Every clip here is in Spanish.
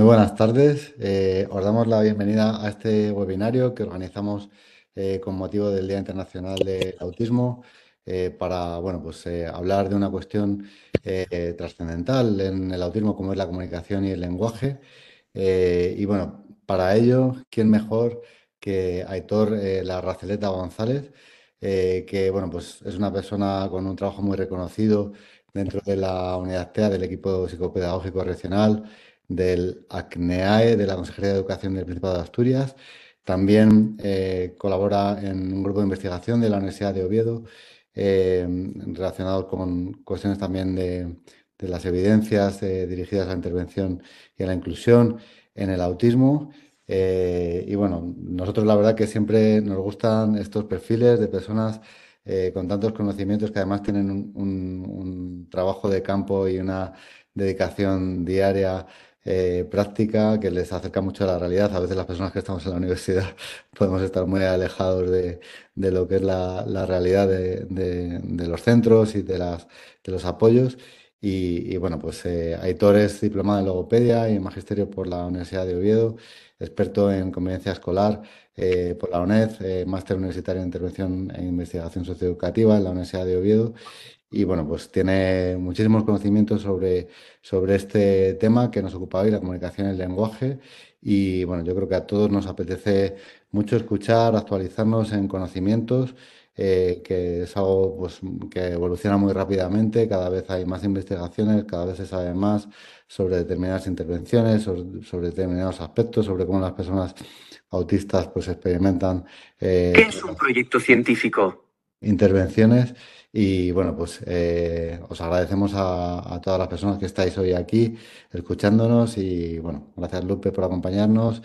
Muy buenas tardes. Os damos la bienvenida a este webinario que organizamos con motivo del Día Internacional del Autismo para, bueno, pues, hablar de una cuestión trascendental en el autismo como es la comunicación y el lenguaje. Y bueno, para ello, ¿quién mejor que Aitor Larraceleta González? Que bueno, pues es una persona con un trabajo muy reconocido dentro de la unidad TEA del equipo psicopedagógico regional del ACNEAE, de la Consejería de Educación del Principado de Asturias. También colabora en un grupo de investigación de la Universidad de Oviedo, relacionado con cuestiones también de las evidencias dirigidas a la intervención y a la inclusión en el autismo. Y bueno, nosotros la verdad que siempre nos gustan estos perfiles de personas con tantos conocimientos que además tienen un trabajo de campo y una dedicación diaria práctica que les acerca mucho a la realidad. A veces las personas que estamos en la universidad podemos estar muy alejados de lo que es la realidad de los centros y de los apoyos. Y bueno, pues Aitor es diplomado en logopedia y en magisterio por la Universidad de Oviedo, experto en convivencia escolar por la UNED, máster universitario en intervención e investigación socioeducativa en la Universidad de Oviedo. Y bueno, pues tiene muchísimos conocimientos sobre este tema que nos ocupa hoy, la comunicación y el lenguaje. Y bueno, yo creo que a todos nos apetece mucho escuchar, actualizarnos en conocimientos, que es algo pues, que evoluciona muy rápidamente. Cada vez hay más investigaciones, cada vez se sabe más sobre determinadas intervenciones, sobre determinados aspectos, sobre cómo las personas autistas pues experimentan ¿Qué es un proyecto científico? intervenciones. Y bueno, pues os agradecemos a todas las personas que estáis hoy aquí escuchándonos y bueno, gracias Lupe por acompañarnos.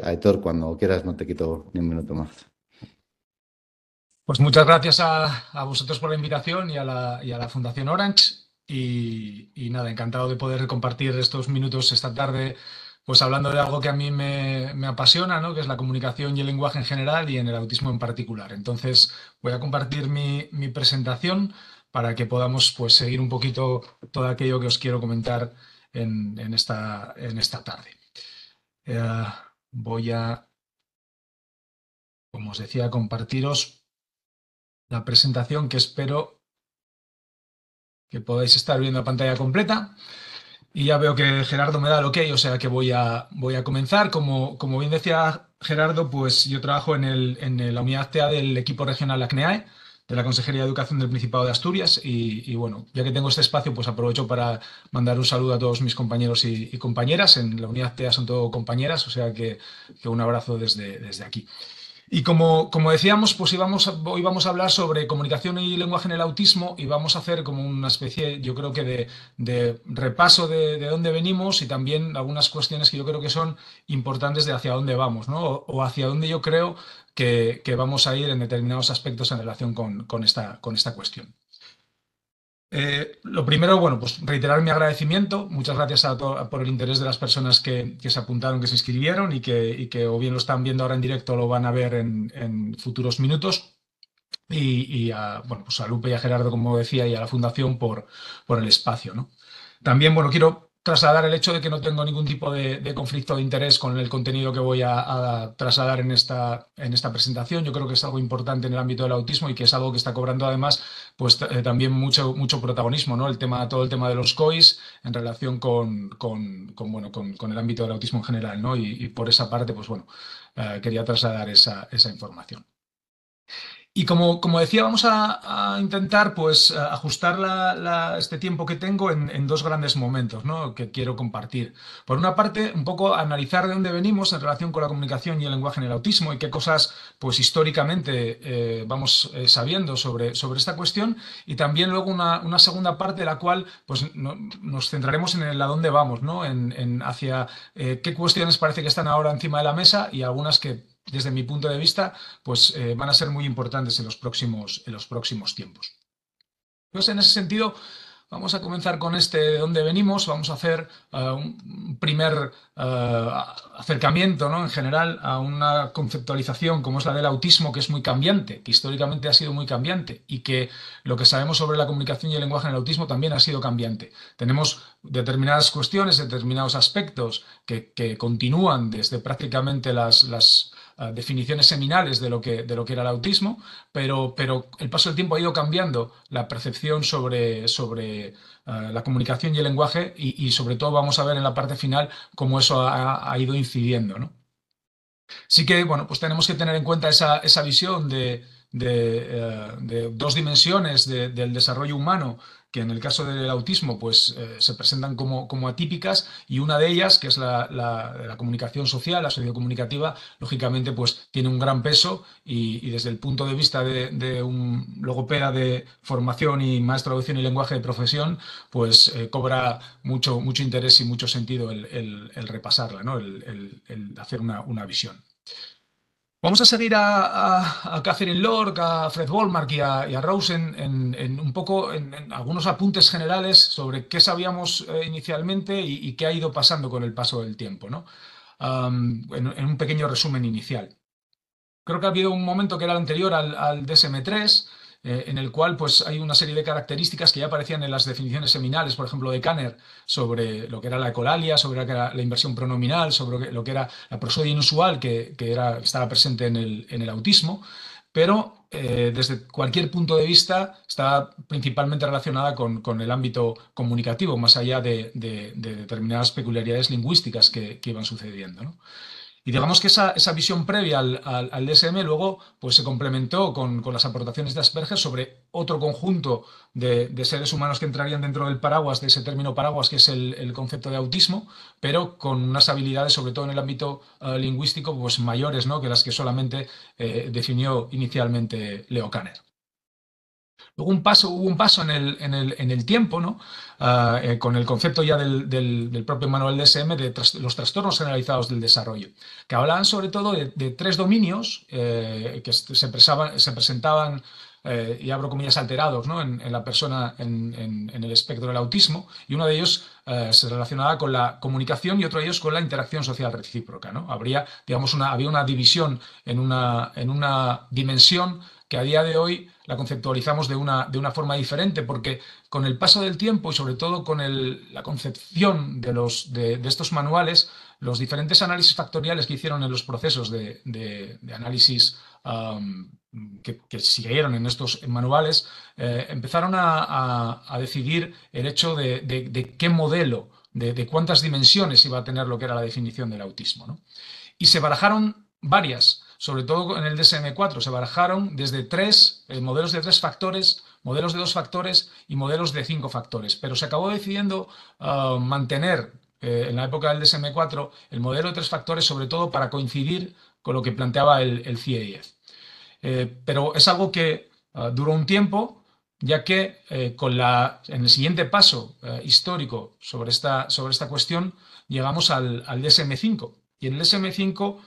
Aitor, cuando quieras no te quito ni un minuto más. Pues muchas gracias a vosotros por la invitación y a la Fundación Orange. Y nada, encantado de poder compartir estos minutos esta tarde, pues hablando de algo que a mí me apasiona, ¿no? Que es la comunicación y el lenguaje en general y en el autismo en particular. Entonces, voy a compartir mi presentación para que podamos pues, seguir un poquito todo aquello que os quiero comentar en esta tarde. Eh, Voy a, como os decía, compartiros la presentación que espero que podáis estar viendo la pantalla completa. Y ya veo que Gerardo me da el ok, o sea que voy a comenzar. Como bien decía Gerardo, pues yo trabajo en la unidad TEA del equipo regional ACNEAE, de la Consejería de Educación del Principado de Asturias. Y bueno, ya que tengo este espacio, pues aprovecho para mandar un saludo a todos mis compañeros y compañeras. En la unidad TEA son todo compañeras, o sea que un abrazo desde aquí. Y como decíamos, pues hoy vamos a hablar sobre comunicación y lenguaje en el autismo y vamos a hacer como una especie, yo creo que de repaso de dónde venimos y también algunas cuestiones que yo creo que son importantes de hacia dónde vamos, ¿no? O hacia dónde yo creo que vamos a ir en determinados aspectos en relación con esta cuestión. Lo primero, bueno, pues reiterar mi agradecimiento. Muchas gracias por el interés de las personas que se apuntaron, que se inscribieron y que o bien lo están viendo ahora en directo o lo van a ver en futuros minutos. Y bueno, pues a Lupe y a Gerardo, como decía, y a la Fundación por el espacio, ¿no? También, bueno, quiero trasladar el hecho de que no tengo ningún tipo de conflicto de interés con el contenido que voy a trasladar en esta presentación. Yo creo que es algo importante en el ámbito del autismo y que es algo que está cobrando además pues también mucho protagonismo, ¿no? Todo el tema de los COIs en relación bueno, con el ámbito del autismo en general, ¿no? Y por esa parte, pues bueno, quería trasladar esa información. Y como decía, vamos a intentar pues ajustar este tiempo que tengo en dos grandes momentos, ¿no? Que quiero compartir. Por una parte, un poco analizar de dónde venimos en relación con la comunicación y el lenguaje en el autismo y qué cosas pues históricamente vamos sabiendo sobre esta cuestión. Y también luego una segunda parte de la cual pues nos centraremos en el a dónde vamos, ¿no? En hacia qué cuestiones parece que están ahora encima de la mesa y algunas que desde mi punto de vista pues van a ser muy importantes en los próximos tiempos. Entonces, en ese sentido, vamos a comenzar con de dónde venimos. Vamos a hacer un primer acercamiento, ¿no?, en general a una conceptualización como es la del autismo, que es muy cambiante, que históricamente ha sido muy cambiante y que lo que sabemos sobre la comunicación y el lenguaje en el autismo también ha sido cambiante. Tenemos determinadas cuestiones, determinados aspectos que continúan desde prácticamente las definiciones seminales de lo que era el autismo, pero el paso del tiempo ha ido cambiando la percepción sobre la comunicación y el lenguaje y sobre todo vamos a ver en la parte final cómo eso ha ido incidiendo, ¿no? Sí que, bueno, pues tenemos que tener en cuenta esa visión de dos dimensiones del desarrollo humano, que en el caso del autismo pues, se presentan como atípicas, y una de ellas, que es la comunicación social, la sociocomunicativa, lógicamente pues tiene un gran peso y desde el punto de vista de un logopeda de formación y maestro de audición y lenguaje de profesión, pues cobra mucho interés y mucho sentido el repasarla, ¿no? El hacer una visión. Vamos a seguir a Catherine Lorck, a Fred Wollmark y a Rose en un poco en algunos apuntes generales sobre qué sabíamos inicialmente y qué ha ido pasando con el paso del tiempo, ¿no? En un pequeño resumen inicial. Creo que ha habido un momento que era el anterior al DSM-3, en el cual pues, hay una serie de características que ya aparecían en las definiciones seminales, por ejemplo, de Kanner, sobre lo que era la ecolalia, sobre lo que era la inversión pronominal, sobre lo que era la prosodia inusual que estaba presente en el autismo, pero desde cualquier punto de vista estaba principalmente relacionada con el ámbito comunicativo, más allá de determinadas peculiaridades lingüísticas que iban sucediendo, ¿no? Y digamos que esa visión previa al DSM luego pues, se complementó con las aportaciones de Asperger sobre otro conjunto de seres humanos que entrarían dentro del paraguas, de ese término paraguas que es el concepto de autismo, pero con unas habilidades, sobre todo en el ámbito lingüístico, pues mayores, ¿no?, que las que solamente definió inicialmente Leo Kanner. Luego hubo un paso en el tiempo, ¿no? Con el concepto ya del propio manual DSM de los trastornos generalizados del desarrollo, que hablaban sobre todo de tres dominios que se presentaban, y abro comillas, alterados, ¿no?, en la persona en el espectro del autismo, y uno de ellos se relacionaba con la comunicación y otro de ellos con la interacción social recíproca, ¿no? Había una división en una dimensión que a día de hoy la conceptualizamos de una forma diferente, porque con el paso del tiempo y sobre todo con la concepción de estos manuales, los diferentes análisis factoriales que hicieron en los procesos de análisis que siguieron en estos manuales, empezaron a decidir el hecho de qué modelo, de cuántas dimensiones iba a tener lo que era la definición del autismo, ¿no? Y se barajaron varias, sobre todo en el DSM-4, se barajaron desde modelos de 3 factores, modelos de 2 factores y modelos de 5 factores, pero se acabó decidiendo mantener en la época del DSM-4 el modelo de 3 factores, sobre todo para coincidir con lo que planteaba el CIE-10. Pero es algo que duró un tiempo, ya que en el siguiente paso histórico sobre esta cuestión llegamos al DSM-5. Y en el DSM-5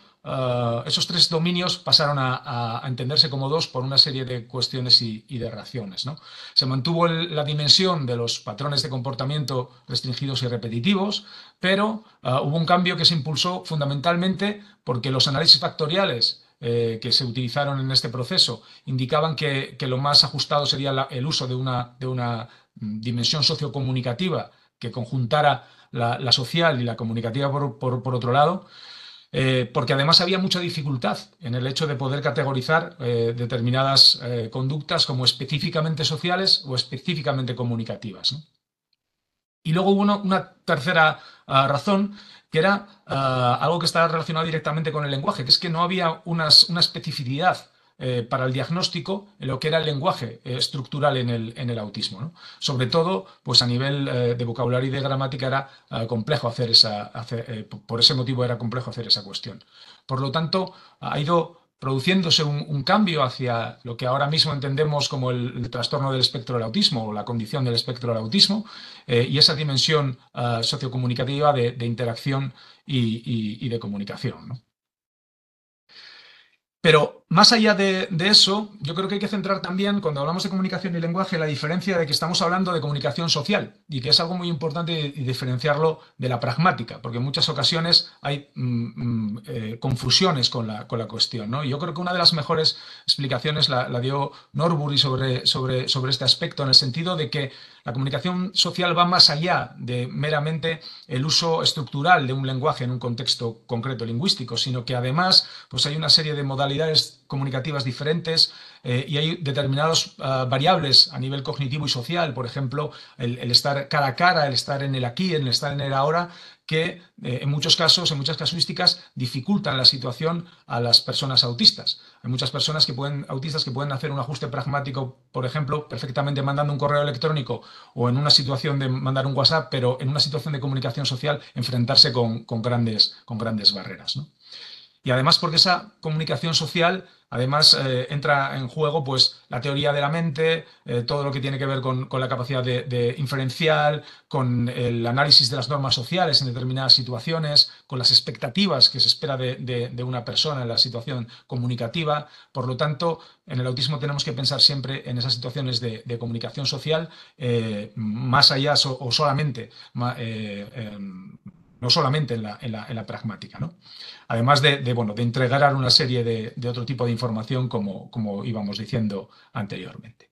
esos 3 dominios pasaron a entenderse como 2 por una serie de cuestiones y de reacciones, ¿no? Se mantuvo la dimensión de los patrones de comportamiento restringidos y repetitivos, pero hubo un cambio que se impulsó fundamentalmente porque los análisis factoriales que se utilizaron en este proceso indicaban que lo más ajustado sería el uso de una dimensión sociocomunicativa que conjuntara la social y la comunicativa por otro lado, porque además había mucha dificultad en el hecho de poder categorizar determinadas conductas como específicamente sociales o específicamente comunicativas, ¿no? Y luego hubo una tercera razón, que era algo que estaba relacionado directamente con el lenguaje, que es que no había una especificidad para el diagnóstico en lo que era el lenguaje estructural en el autismo, ¿no? Sobre todo, pues a nivel de vocabulario y de gramática era complejo por ese motivo era complejo hacer esa cuestión. Por lo tanto, ha ido produciéndose un cambio hacia lo que ahora mismo entendemos como el trastorno del espectro del autismo o la condición del espectro del autismo, y esa dimensión sociocomunicativa de interacción y de comunicación, ¿no? Pero Más allá de eso, yo creo que hay que centrar también, cuando hablamos de comunicación y lenguaje, la diferencia de que estamos hablando de comunicación social y que es algo muy importante y diferenciarlo de la pragmática, porque en muchas ocasiones hay confusiones con la cuestión, ¿no? Y yo creo que una de las mejores explicaciones la dio Norbury sobre este aspecto, en el sentido de que la comunicación social va más allá de meramente el uso estructural de un lenguaje en un contexto concreto lingüístico, sino que además pues hay una serie de modalidades comunicativas diferentes y hay determinadas variables a nivel cognitivo y social, por ejemplo, el estar cara a cara, el estar en el aquí, el estar en el ahora, que en muchos casos, en muchas casuísticas, dificultan la situación a las personas autistas. Hay muchas personas autistas que pueden hacer un ajuste pragmático, por ejemplo, perfectamente mandando un correo electrónico o en una situación de mandar un WhatsApp, pero en una situación de comunicación social enfrentarse con grandes barreras, ¿no? Y además porque esa comunicación social, además entra en juego pues la teoría de la mente, todo lo que tiene que ver con la capacidad de inferencial, con el análisis de las normas sociales en determinadas situaciones, con las expectativas que se espera de una persona en la situación comunicativa. Por lo tanto, en el autismo tenemos que pensar siempre en esas situaciones de comunicación social, más allá o solamente, no solamente en la pragmática, ¿no? Además bueno, de integrar una serie de otro tipo de información como íbamos diciendo anteriormente.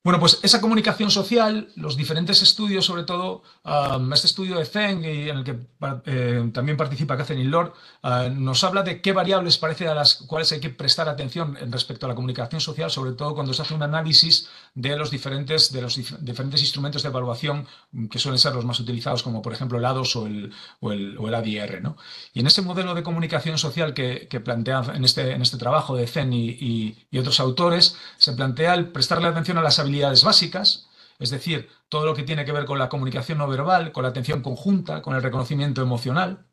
Bueno, pues esa comunicación social, los diferentes estudios, sobre todo este estudio de Zeng, en el que también participa Catherine Lord, nos habla de qué variables parece a las cuales hay que prestar atención respecto a la comunicación social, sobre todo cuando se hace un análisis de los diferentes instrumentos de evaluación que suelen ser los más utilizados, como por ejemplo el ADOS o el ADR, ¿no? Y en ese modelo de comunicación social que plantea en este trabajo de Zeng y otros autores, se plantea el prestarle atención a las habilidades básicas, es decir, todo lo que tiene que ver con la comunicación no verbal, con la atención conjunta, con el reconocimiento emocional.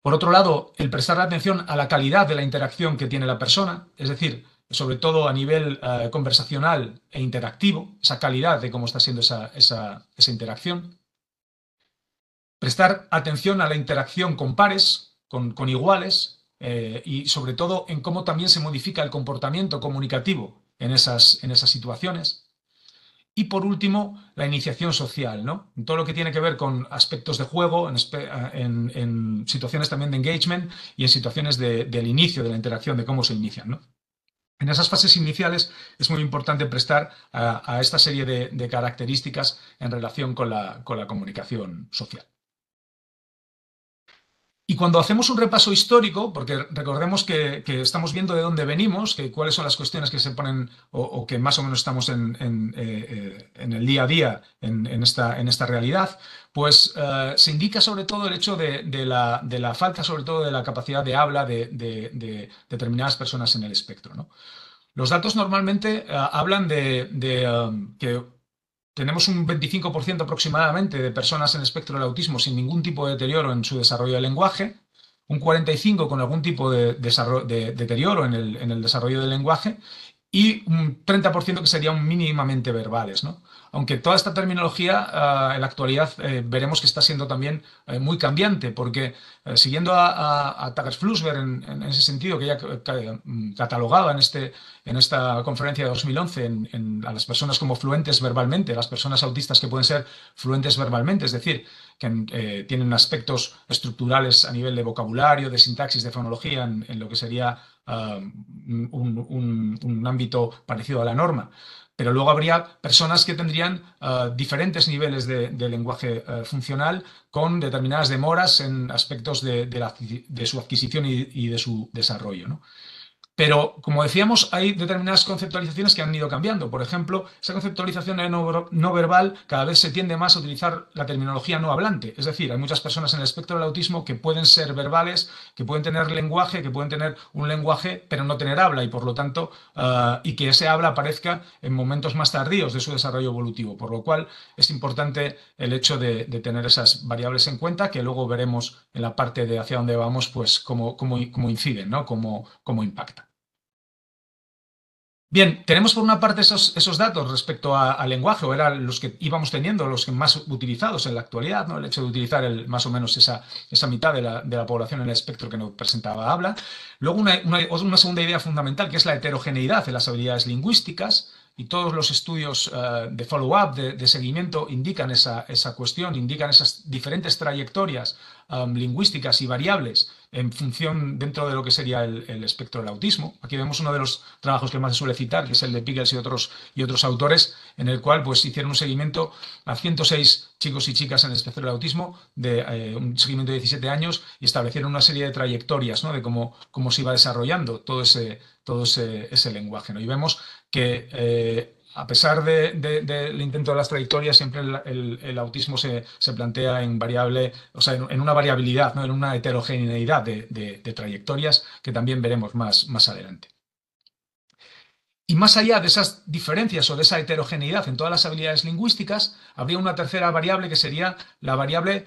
Por otro lado, el prestar atención a la calidad de la interacción que tiene la persona, es decir, sobre todo a nivel conversacional e interactivo, esa calidad de cómo está siendo esa interacción. Prestar atención a la interacción con pares, con iguales, y sobre todo en cómo también se modifica el comportamiento comunicativo en esas situaciones. Y por último, la iniciación social, ¿no? Todo lo que tiene que ver con aspectos de juego, en situaciones también de engagement y en situaciones del inicio de la interacción, de cómo se inician, ¿no? En esas fases iniciales es muy importante prestar a esta serie de características en relación con la comunicación social. Y cuando hacemos un repaso histórico, porque recordemos que estamos viendo de dónde venimos, que cuáles son las cuestiones que se ponen o que más o menos estamos en el día a día en esta realidad, pues se indica sobre todo el hecho de la falta, sobre todo de la capacidad de habla de determinadas personas en el espectro, ¿no? Los datos normalmente hablan de que tenemos un 25% aproximadamente de personas en el espectro del autismo sin ningún tipo de deterioro en su desarrollo del lenguaje, un 45% con algún tipo de deterioro en el desarrollo del lenguaje y un 30% que serían mínimamente verbales, ¿no? Aunque toda esta terminología en la actualidad veremos que está siendo también muy cambiante, porque siguiendo a Taggart-Flusberg en ese sentido, que ya catalogaba en esta conferencia de 2011 a las personas como fluentes verbalmente, las personas autistas que pueden ser fluentes verbalmente, es decir, que tienen aspectos estructurales a nivel de vocabulario, de sintaxis, de fonología, en lo que sería un ámbito parecido a la norma. Pero luego habría personas que tendrían diferentes niveles de lenguaje funcional con determinadas demoras en aspectos de su adquisición y de su desarrollo, ¿no? Pero, como decíamos, hay determinadas conceptualizaciones que han ido cambiando. Por ejemplo, esa conceptualización no verbal cada vez se tiende más a utilizar la terminología no hablante. Es decir, hay muchas personas en el espectro del autismo que pueden ser verbales, que pueden tener lenguaje, que pueden tener un lenguaje, pero no tener habla y, por lo tanto, y que ese habla aparezca en momentos más tardíos de su desarrollo evolutivo. Por lo cual, es importante el hecho de tener esas variables en cuenta, que luego veremos en la parte de hacia dónde vamos, pues cómo inciden, ¿no? Cómo impactan. Bien, tenemos por una parte esos datos respecto al lenguaje, o eran los que íbamos teniendo, los que más utilizados en la actualidad, ¿no? El hecho de utilizar más o menos esa mitad de la población en el espectro que nos presentaba habla. Luego una segunda idea fundamental, que es la heterogeneidad en las habilidades lingüísticas, y todos los estudios de follow-up, de seguimiento, indican esa cuestión, indican esas diferentes trayectorias lingüísticas y variables en función dentro de lo que sería el espectro del autismo. Aquí vemos uno de los trabajos que más se suele citar, que es el de Pickles y otros autores, en el cual pues, hicieron un seguimiento a 106 chicos y chicas en el espectro del autismo, un seguimiento de 17 años, y establecieron una serie de trayectorias, ¿no? De cómo se iba desarrollando todo ese lenguaje, ¿no? Y vemos que a pesar del intento de las trayectorias, siempre el autismo se plantea en variable, o sea, en una variabilidad, ¿no? En una heterogeneidad de trayectorias que también veremos más adelante. Y más allá de esas diferencias o de esa heterogeneidad en todas las habilidades lingüísticas, habría una tercera variable que sería la variable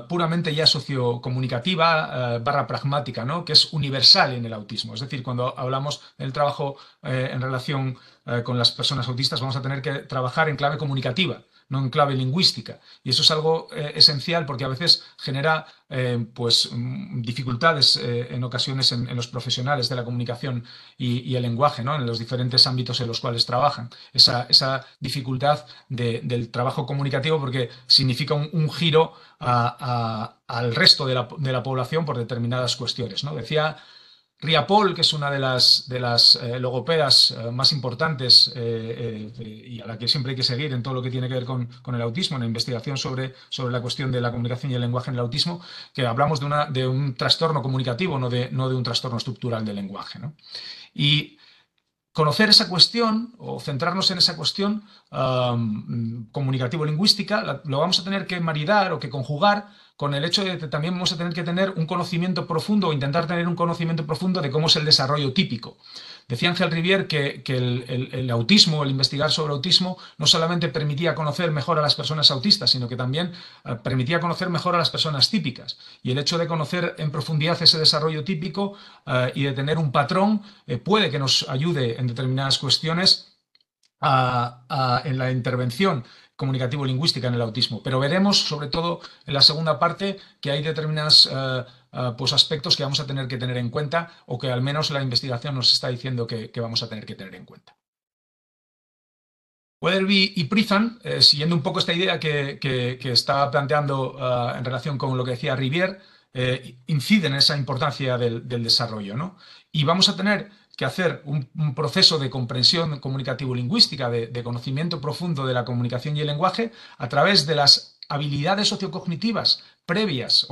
puramente ya sociocomunicativa barra pragmática, ¿no? Que es universal en el autismo. Es decir, cuando hablamos del trabajo en relación con las personas autistas, vamos a tener que trabajar en clave comunicativa, no en clave lingüística. Y eso es algo esencial porque a veces genera dificultades en ocasiones en los profesionales de la comunicación y el lenguaje, ¿no? En los diferentes ámbitos en los cuales trabajan. Esa dificultad del trabajo comunicativo porque significa un giro al resto de la población por determinadas cuestiones, ¿no? Decía Ripoll, que es una de las logopedas más importantes y a la que siempre hay que seguir en todo lo que tiene que ver con el autismo, en la investigación sobre la cuestión de la comunicación y el lenguaje en el autismo, que hablamos de un trastorno comunicativo, no de un trastorno estructural del lenguaje, ¿no? Y conocer esa cuestión o centrarnos en esa cuestión comunicativo-lingüística lo vamos a tener que maridar o que conjugar con el hecho de que también vamos a tener que tener un conocimiento profundo o intentar tener un conocimiento profundo de cómo es el desarrollo típico. Decía Ángel Rivière que el autismo, el investigar sobre autismo, no solamente permitía conocer mejor a las personas autistas, sino que también permitía conocer mejor a las personas típicas. Y el hecho de conocer en profundidad ese desarrollo típico y de tener un patrón puede que nos ayude en determinadas cuestiones en la intervención comunicativo-lingüística en el autismo. Pero veremos, sobre todo en la segunda parte, que hay determinados aspectos que vamos a tener que tener en cuenta o que al menos la investigación nos está diciendo que vamos a tener que tener en cuenta. Weatherby y Prizan, siguiendo un poco esta idea que estaba planteando en relación con lo que decía Rivière, inciden en esa importancia del desarrollo, ¿no? Y vamos a tener que hacer un proceso de comprensión comunicativo-lingüística, de conocimiento profundo de la comunicación y el lenguaje a través de las habilidades sociocognitivas previas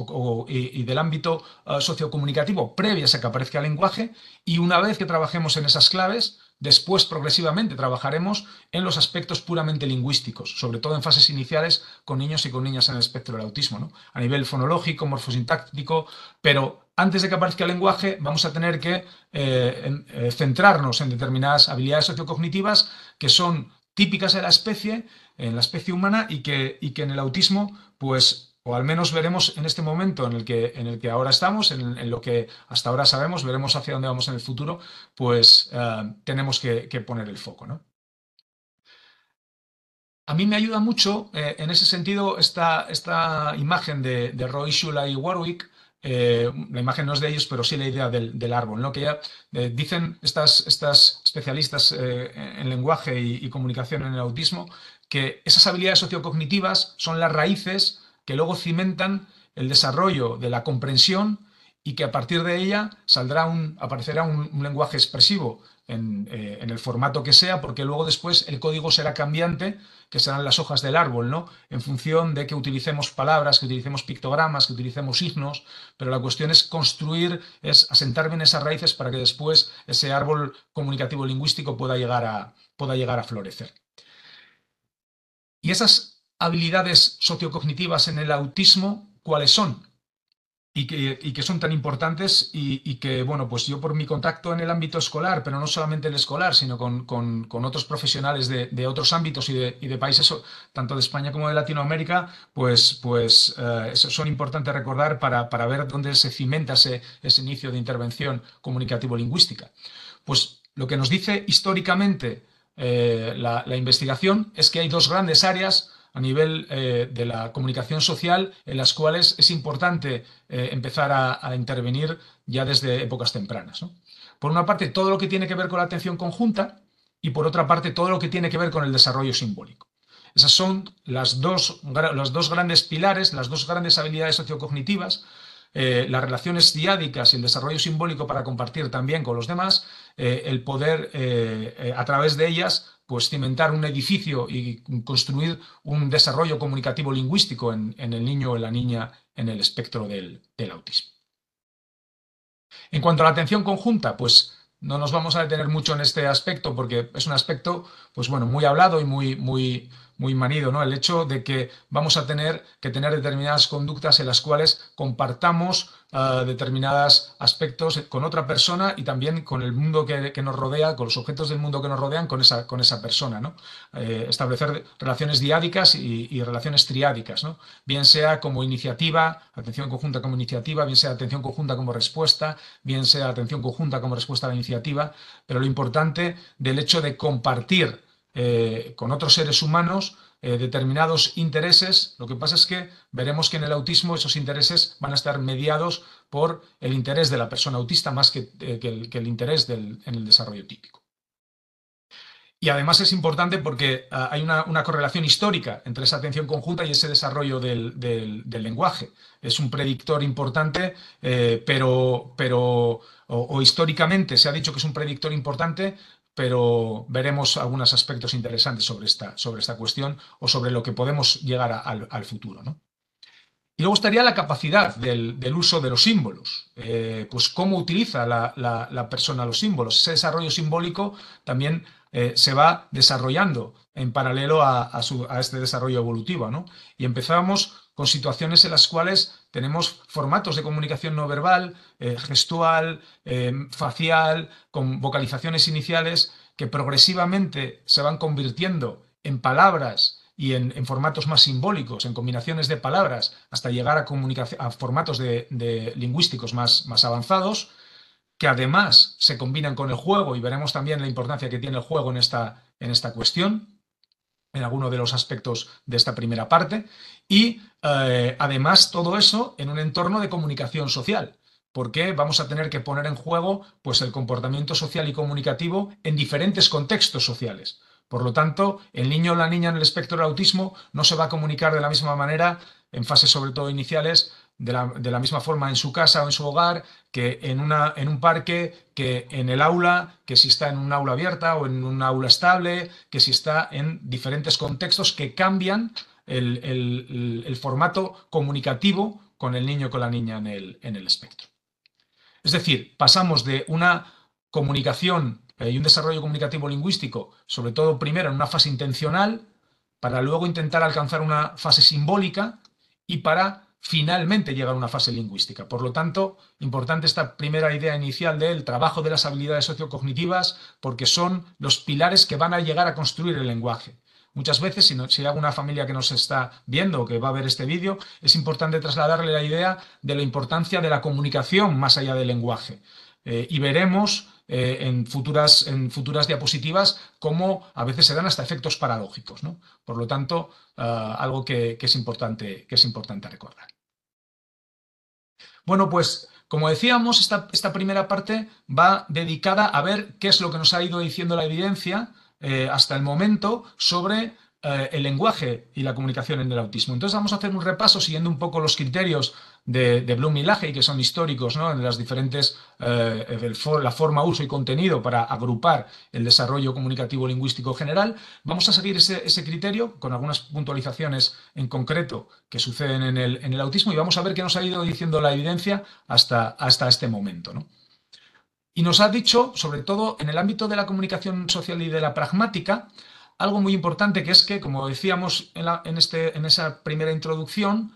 y del ámbito sociocomunicativo previas a que aparezca el lenguaje, y una vez que trabajemos en esas claves, después progresivamente trabajaremos en los aspectos puramente lingüísticos, sobre todo en fases iniciales con niños y con niñas en el espectro del autismo, ¿no? A nivel fonológico, morfosintáctico, pero antes de que aparezca el lenguaje vamos a tener que centrarnos en determinadas habilidades sociocognitivas que son típicas de la especie, en la especie humana, y que en el autismo, pues, o al menos veremos en este momento en el que ahora estamos, en lo que hasta ahora sabemos, veremos hacia dónde vamos en el futuro, pues tenemos que poner el foco, ¿no? A mí me ayuda mucho en ese sentido esta imagen de Roy, Shula y Warwick. La imagen no es de ellos, pero sí la idea del árbol, ¿no? Que ya dicen estas especialistas en lenguaje y comunicación en el autismo que esas habilidades sociocognitivas son las raíces que luego cimentan el desarrollo de la comprensión y que a partir de ella aparecerá un lenguaje expresivo en el formato que sea, porque luego después el código será cambiante, que serán las hojas del árbol, ¿no? En función de que utilicemos palabras, que utilicemos pictogramas, que utilicemos signos, pero la cuestión es construir, es asentar bien esas raíces para que después ese árbol comunicativo lingüístico pueda llegar a florecer. ¿Y esas habilidades sociocognitivas en el autismo cuáles son? Y que son tan importantes y que, bueno, pues yo por mi contacto en el ámbito escolar, pero no solamente el escolar, sino con otros profesionales de otros ámbitos y de países, tanto de España como de Latinoamérica, pues eso son importantes recordar para ver dónde se cimenta ese inicio de intervención comunicativo-lingüística. Pues lo que nos dice históricamente la investigación es que hay dos grandes áreas a nivel de la comunicación social en las cuales es importante empezar a intervenir ya desde épocas tempranas, ¿no? Por una parte, todo lo que tiene que ver con la atención conjunta y por otra parte, todo lo que tiene que ver con el desarrollo simbólico. Esas son los dos grandes pilares, las dos grandes habilidades sociocognitivas, las relaciones diádicas y el desarrollo simbólico para compartir también con los demás, el poder a través de ellas pues cimentar un edificio y construir un desarrollo comunicativo lingüístico en el niño o en la niña en el espectro del autismo. En cuanto a la atención conjunta, pues no nos vamos a detener mucho en este aspecto porque es un aspecto, pues bueno, muy hablado y muy manido, ¿no? El hecho de que vamos a tener que tener determinadas conductas en las cuales compartamos determinados aspectos con otra persona y también con el mundo que nos rodea, con los objetos del mundo que nos rodean, con esa persona, ¿no? Establecer relaciones diádicas y relaciones triádicas, ¿no? Bien sea como iniciativa, atención conjunta como iniciativa, bien sea atención conjunta como respuesta, bien sea atención conjunta como respuesta a la iniciativa, pero lo importante del hecho de compartir con otros seres humanos determinados intereses. Lo que pasa es que veremos que en el autismo esos intereses van a estar mediados por el interés de la persona autista más que el interés en el desarrollo típico. Y además es importante porque hay una correlación histórica entre esa atención conjunta y ese desarrollo del lenguaje. Es un predictor importante, o históricamente se ha dicho que es un predictor importante, pero veremos algunos aspectos interesantes sobre esta cuestión o sobre lo que podemos llegar al futuro, ¿no? Y luego estaría la capacidad del uso de los símbolos. Pues cómo utiliza la persona los símbolos. Ese desarrollo simbólico también se va desarrollando en paralelo a este desarrollo evolutivo, ¿no? Y empezamos con situaciones en las cuales tenemos formatos de comunicación no verbal, gestual, facial, con vocalizaciones iniciales que progresivamente se van convirtiendo en palabras y en formatos más simbólicos, en combinaciones de palabras, hasta llegar a formatos de lingüísticos más avanzados, que además se combinan con el juego, y veremos también la importancia que tiene el juego en esta cuestión, en alguno de los aspectos de esta primera parte, y además todo eso en un entorno de comunicación social, porque vamos a tener que poner en juego pues, el comportamiento social y comunicativo en diferentes contextos sociales. Por lo tanto, el niño o la niña en el espectro del autismo no se va a comunicar de la misma manera, en fases sobre todo iniciales, de la misma forma en su casa o en su hogar, que en un parque, que en el aula, que si está en un aula abierta o en un aula estable, que si está en diferentes contextos que cambian el formato comunicativo con el niño o con la niña en el espectro. Es decir, pasamos de una comunicación y un desarrollo comunicativo lingüístico, sobre todo primero en una fase intencional, para luego intentar alcanzar una fase simbólica y para finalmente llegar a una fase lingüística. Por lo tanto, importante esta primera idea inicial del trabajo de las habilidades sociocognitivas, porque son los pilares que van a llegar a construir el lenguaje. Muchas veces, si hay alguna familia que nos está viendo o que va a ver este vídeo, es importante trasladarle la idea de la importancia de la comunicación más allá del lenguaje. Y veremos en futuras diapositivas cómo a veces se dan hasta efectos paradójicos, ¿no? Por lo tanto, algo que es importante recordar. Bueno, pues como decíamos, esta primera parte va dedicada a ver qué es lo que nos ha ido diciendo la evidencia hasta el momento sobre el lenguaje y la comunicación en el autismo. Entonces vamos a hacer un repaso siguiendo un poco los criterios de Bloom y Lahey, que son históricos, ¿no? En las diferentes, la forma, uso y contenido para agrupar el desarrollo comunicativo lingüístico general. Vamos a seguir ese criterio con algunas puntualizaciones en concreto que suceden en el autismo y vamos a ver qué nos ha ido diciendo la evidencia hasta este momento, ¿no? Y nos ha dicho, sobre todo en el ámbito de la comunicación social y de la pragmática, algo muy importante, que es que, como decíamos en esa primera introducción,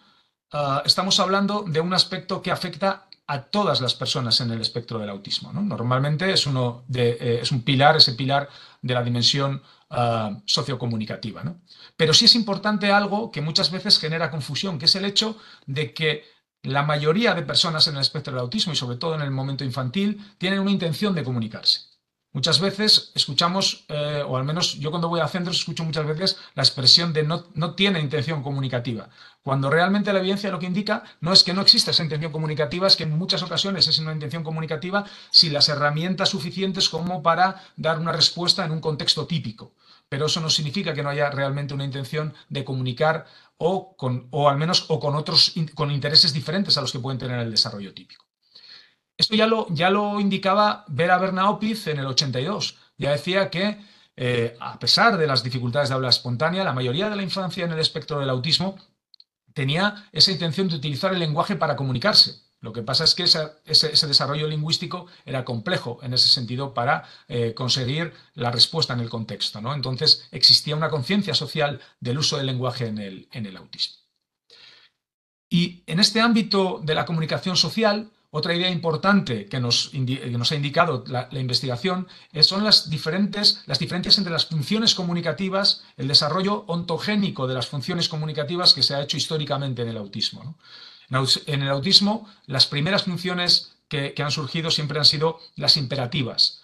estamos hablando de un aspecto que afecta a todas las personas en el espectro del autismo, ¿no? Normalmente es un pilar, ese pilar de la dimensión sociocomunicativa, ¿no? Pero sí es importante algo que muchas veces genera confusión, que es el hecho de que la mayoría de personas en el espectro del autismo, y sobre todo en el momento infantil, tienen una intención de comunicarse. Muchas veces escuchamos, o al menos yo cuando voy a centros escucho muchas veces la expresión de no tiene intención comunicativa, cuando realmente la evidencia lo que indica no es que no exista esa intención comunicativa, es que en muchas ocasiones es una intención comunicativa sin las herramientas suficientes como para dar una respuesta en un contexto típico. Pero eso no significa que no haya realmente una intención de comunicar o al menos con otros con intereses diferentes a los que pueden tener el desarrollo típico. Esto ya lo indicaba Vera Bernaopiz en el 82. Ya decía que, a pesar de las dificultades de habla espontánea, la mayoría de la infancia en el espectro del autismo tenía esa intención de utilizar el lenguaje para comunicarse. Lo que pasa es que ese desarrollo lingüístico era complejo en ese sentido para conseguir la respuesta en el contexto, ¿no? Entonces existía una conciencia social del uso del lenguaje en el autismo. Y en este ámbito de la comunicación social, otra idea importante que nos ha indicado la investigación son las diferencias entre las funciones comunicativas, el desarrollo ontogénico de las funciones comunicativas que se ha hecho históricamente en el autismo, ¿no? En el autismo, las primeras funciones que han surgido siempre han sido las imperativas.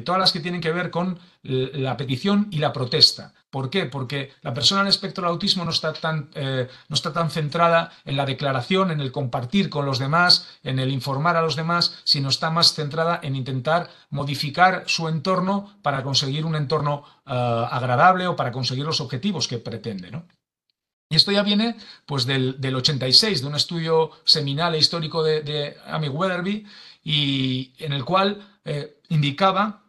Todas las que tienen que ver con la petición y la protesta. ¿Por qué? Porque la persona en el espectro del autismo no está tan centrada en la declaración, en el compartir con los demás, en el informar a los demás, sino está más centrada en intentar modificar su entorno para conseguir un entorno agradable o para conseguir los objetivos que pretende, ¿no? Y esto ya viene pues, del 86, de un estudio seminal e histórico de Amy Weatherby, y en el cual indicaba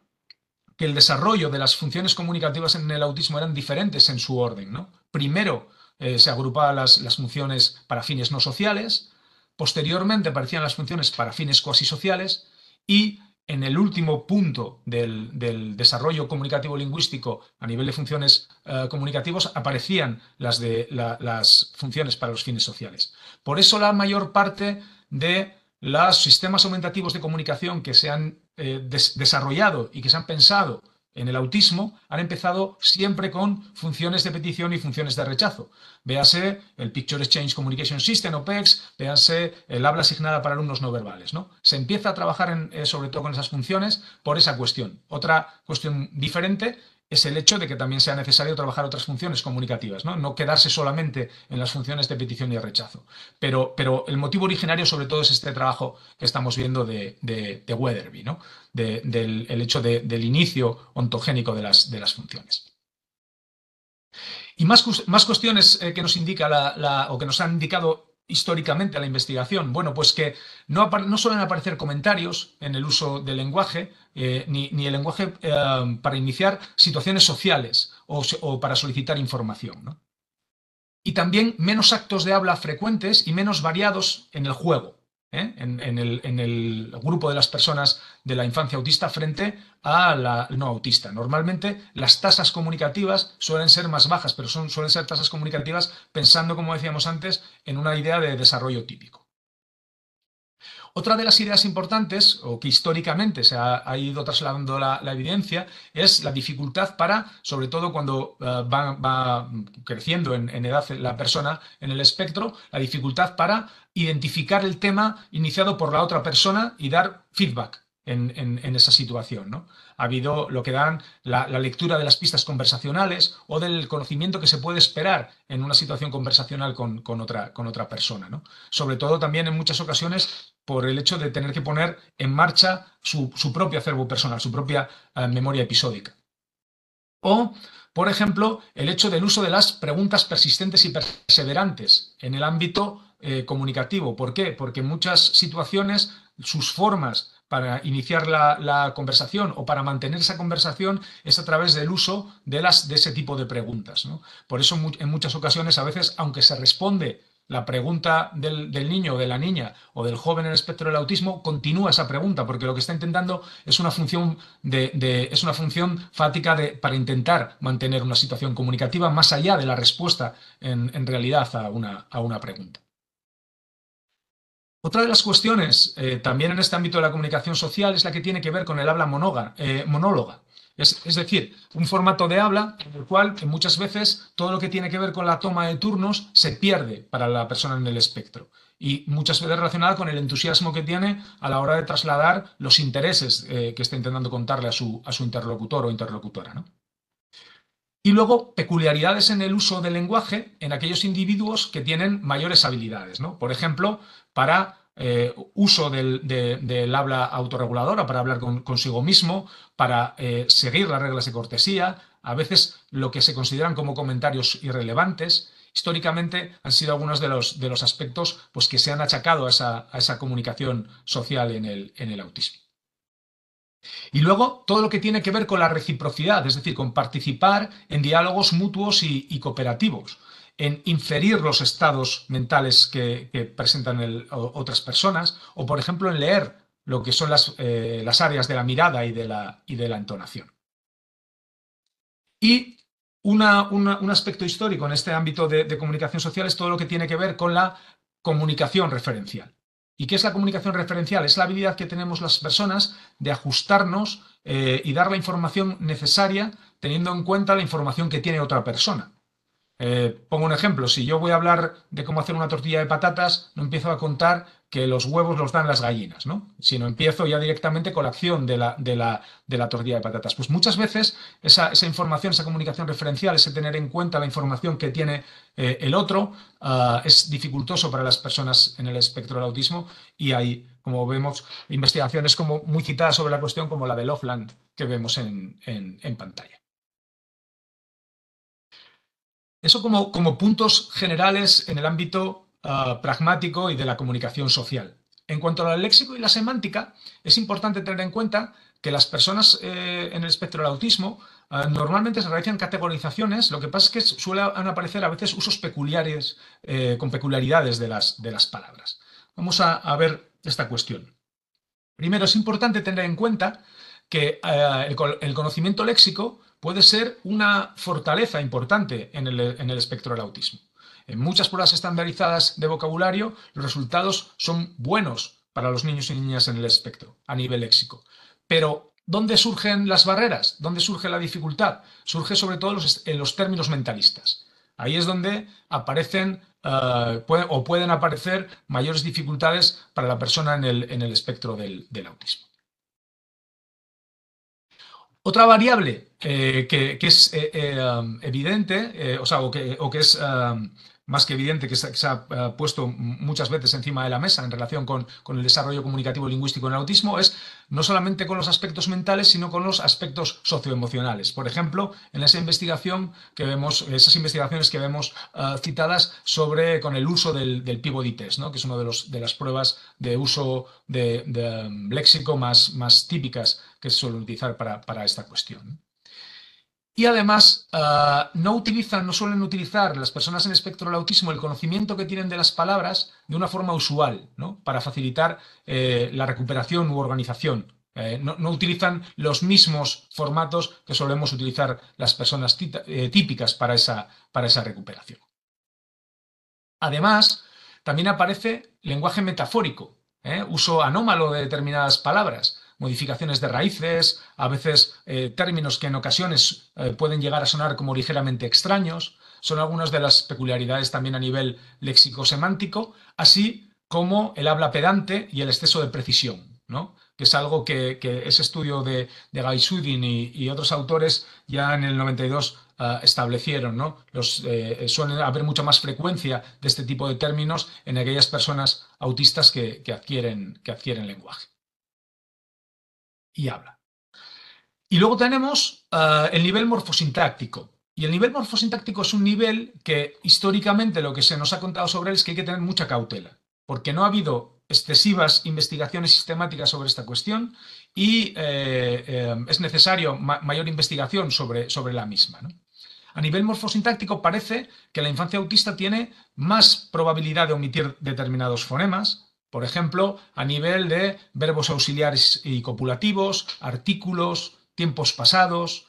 que el desarrollo de las funciones comunicativas en el autismo eran diferentes en su orden, ¿no? Primero se agrupaban las funciones para fines no sociales, posteriormente aparecían las funciones para fines cuasi sociales y en el último punto del desarrollo comunicativo lingüístico a nivel de funciones comunicativos aparecían las funciones para los fines sociales. Por eso la mayor parte de los sistemas aumentativos de comunicación que se han desarrollado y que se han pensado en el autismo han empezado siempre con funciones de petición y funciones de rechazo. Véase el Picture Exchange Communication System o PECS, véase el habla asignada para alumnos no verbales, ¿no? Se empieza a trabajar sobre todo con esas funciones por esa cuestión. Otra cuestión diferente es el hecho de que también sea necesario trabajar otras funciones comunicativas, ¿no? Quedarse solamente en las funciones de petición y rechazo. Pero el motivo originario sobre todo es este trabajo que estamos viendo de Weatherby, ¿no? El hecho del inicio ontogénico de las funciones. Y más cuestiones que nos indica o que nos han indicado históricamente la investigación. Bueno, pues que no suelen aparecer comentarios en el uso del lenguaje, ni el lenguaje para iniciar situaciones sociales o para solicitar información, ¿no? Y también menos actos de habla frecuentes y menos variados en el juego, en el grupo de las personas de la infancia autista frente a la no autista. Normalmente las tasas comunicativas suelen ser más bajas, pero suelen ser tasas comunicativas pensando, como decíamos antes, en una idea de desarrollo típico. Otra de las ideas importantes, o que históricamente se ha ido trasladando la evidencia, es la dificultad para, sobre todo cuando va creciendo en edad la persona en el espectro, la dificultad para identificar el tema iniciado por la otra persona y dar feedback en esa situación, ¿no? Ha habido lo que dan la lectura de las pistas conversacionales o del conocimiento que se puede esperar en una situación conversacional con otra persona, ¿no? Sobre todo también en muchas ocasiones por el hecho de tener que poner en marcha su propio acervo personal, su propia memoria episódica. O, por ejemplo, el hecho del uso de las preguntas persistentes y perseverantes en el ámbito comunicativo. ¿Por qué? Porque en muchas situaciones sus formas para iniciar la conversación o para mantener esa conversación es a través del uso de ese tipo de preguntas, ¿no? Por eso en muchas ocasiones, a veces, aunque se responde la pregunta del niño o de la niña o del joven en el espectro del autismo, continúa esa pregunta, porque lo que está intentando es una función fática para intentar mantener una situación comunicativa más allá de la respuesta en realidad a una pregunta. Otra de las cuestiones también en este ámbito de la comunicación social es la que tiene que ver con el habla monóloga. Es decir, un formato de habla en el cual muchas veces todo lo que tiene que ver con la toma de turnos se pierde para la persona en el espectro. y muchas veces relacionada con el entusiasmo que tiene a la hora de trasladar los intereses que está intentando contarle a su interlocutor o interlocutora, ¿no? Y luego, peculiaridades en el uso del lenguaje en aquellos individuos que tienen mayores habilidades, ¿no? Por ejemplo, para uso del habla autorreguladora, para hablar consigo mismo, para seguir las reglas de cortesía, a veces lo que se consideran como comentarios irrelevantes. Históricamente han sido algunos de los aspectos pues, que se han achacado a esa comunicación social en el autismo. Y luego todo lo que tiene que ver con la reciprocidad, es decir, con participar en diálogos mutuos y cooperativos, en inferir los estados mentales que presentan otras personas, o por ejemplo en leer lo que son las áreas de la mirada y de la entonación. Y un aspecto histórico en este ámbito de comunicación social es todo lo que tiene que ver con la comunicación referencial. ¿Y qué es la comunicación referencial? Es la habilidad que tenemos las personas de ajustarnos y dar la información necesaria teniendo en cuenta la información que tiene otra persona. Pongo un ejemplo, si yo voy a hablar de cómo hacer una tortilla de patatas, no empiezo a contar que los huevos los dan las gallinas, ¿no? Sino empiezo ya directamente con la acción de la tortilla de patatas. Pues muchas veces esa información, esa comunicación referencial, ese tener en cuenta la información que tiene el otro, es dificultoso para las personas en el espectro del autismo y hay, como vemos, investigaciones como muy citadas sobre la cuestión como la de Loveland que vemos en pantalla. Eso como puntos generales en el ámbito pragmático y de la comunicación social. En cuanto al léxico y la semántica, es importante tener en cuenta que las personas en el espectro del autismo normalmente se realizan categorizaciones, lo que pasa es que suelen aparecer a veces usos peculiares con peculiaridades de las palabras. Vamos a ver esta cuestión. Primero, es importante tener en cuenta que el conocimiento léxico puede ser una fortaleza importante en el espectro del autismo. En muchas pruebas estandarizadas de vocabulario, los resultados son buenos para los niños y niñas en el espectro, a nivel léxico. Pero, ¿dónde surgen las barreras? ¿Dónde surge la dificultad? Surge sobre todo en los términos mentalistas. Ahí es donde aparecen o pueden aparecer mayores dificultades para la persona en el espectro del autismo. Otra variable que es evidente, o que es más que evidente, que se ha puesto muchas veces encima de la mesa en relación con el desarrollo comunicativo y lingüístico en el autismo, es no solamente con los aspectos mentales, sino con los aspectos socioemocionales. Por ejemplo, en esa investigación que vemos, esas investigaciones que vemos citadas con el uso del Peabody Test, ¿no? Que es una de las pruebas de uso de léxico más típicas que se suelen utilizar para esta cuestión. Y además no suelen utilizar las personas en espectro del autismo el conocimiento que tienen de las palabras de una forma usual, ¿no? Para facilitar la recuperación u organización. No utilizan los mismos formatos que solemos utilizar las personas típicas para esa recuperación. Además, también aparece lenguaje metafórico, uso anómalo de determinadas palabras, modificaciones de raíces, a veces términos que en ocasiones pueden llegar a sonar como ligeramente extraños, son algunas de las peculiaridades también a nivel léxico-semántico, así como el habla pedante y el exceso de precisión, ¿no? Que es algo que ese estudio de Gaisudin y otros autores ya en el 92 establecieron, ¿no? Suelen haber mucha más frecuencia de este tipo de términos en aquellas personas autistas que adquieren lenguaje y habla. Y luego tenemos el nivel morfosintáctico. Y el nivel morfosintáctico es un nivel que históricamente lo que se nos ha contado sobre él es que hay que tener mucha cautela, porque no ha habido excesivas investigaciones sistemáticas sobre esta cuestión y es necesario mayor investigación sobre la misma, ¿no? A nivel morfosintáctico parece que la infancia autista tiene más probabilidad de omitir determinados fonemas, por ejemplo, a nivel de verbos auxiliares y copulativos, artículos, tiempos pasados,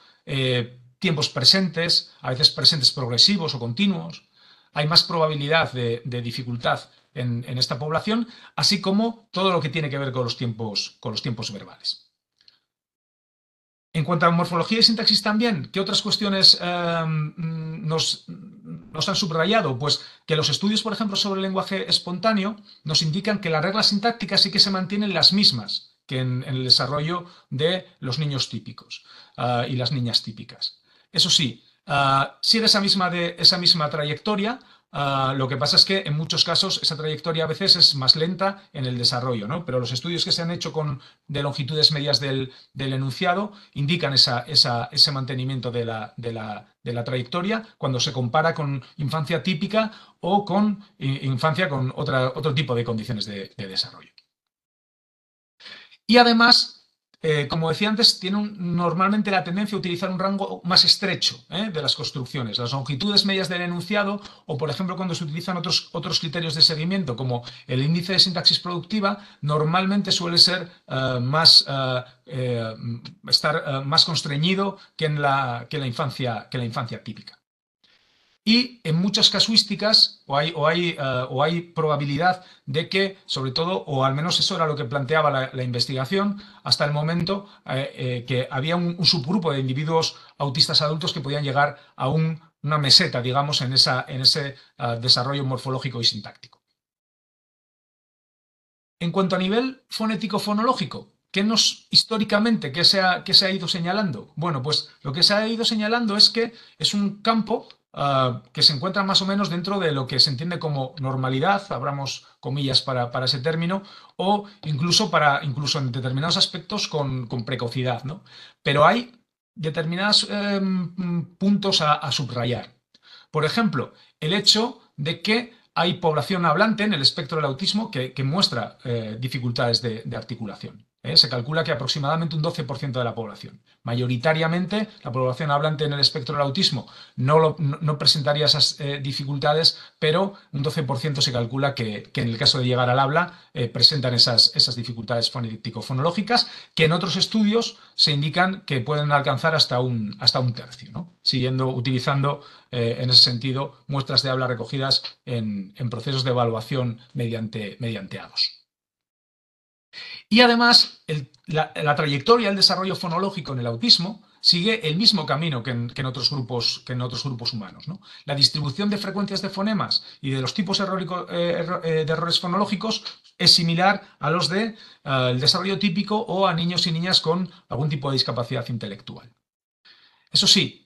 tiempos presentes, a veces presentes progresivos o continuos. Hay más probabilidad de dificultad en esta población, así como todo lo que tiene que ver con los tiempos verbales. En cuanto a morfología y sintaxis también, ¿qué otras cuestiones nos no se han subrayado? Pues que los estudios, por ejemplo, sobre el lenguaje espontáneo nos indican que las reglas sintácticas sí que se mantienen las mismas que en el desarrollo de los niños típicos y las niñas típicas. Eso sí, sigue esa misma trayectoria. Lo que pasa es que en muchos casos esa trayectoria a veces es más lenta en el desarrollo, ¿no? Pero los estudios que se han hecho de longitudes medias del enunciado indican ese mantenimiento de la trayectoria cuando se compara con infancia típica o con infancia con otro tipo de condiciones de desarrollo. Y además, como decía antes, tiene normalmente la tendencia a utilizar un rango más estrecho de las construcciones. Las longitudes medias del enunciado o, por ejemplo, cuando se utilizan otros criterios de seguimiento, como el índice de sintaxis productiva, normalmente suele ser estar más constreñido que en la infancia típica. Y en muchas casuísticas o hay probabilidad de que, sobre todo, o al menos eso era lo que planteaba la investigación hasta el momento, que había un subgrupo de individuos autistas adultos que podían llegar a una meseta, digamos, en ese desarrollo morfológico y sintáctico. En cuanto a nivel fonético-fonológico, históricamente, ¿qué se ha ido señalando? Bueno, pues lo que se ha ido señalando es que es un campo que se encuentra más o menos dentro de lo que se entiende como normalidad, abramos comillas para ese término, o incluso en determinados aspectos con precocidad, ¿no? Pero hay determinados puntos a subrayar. Por ejemplo, el hecho de que hay población hablante en el espectro del autismo que muestra dificultades de articulación. Se calcula que aproximadamente un 12% de la población. Mayoritariamente, la población hablante en el espectro del autismo no presentaría esas dificultades, pero un 12% se calcula que en el caso de llegar al habla presentan esas dificultades fonético-fonológicas, que en otros estudios se indican que pueden alcanzar hasta un tercio, ¿no? Utilizando en ese sentido muestras de habla recogidas en procesos de evaluación mediante ADOS. Y además, la trayectoria del desarrollo fonológico en el autismo sigue el mismo camino que en otros grupos humanos, ¿no? La distribución de frecuencias de fonemas y de los tipos de errores fonológicos es similar a los del desarrollo típico o a niños y niñas con algún tipo de discapacidad intelectual. Eso sí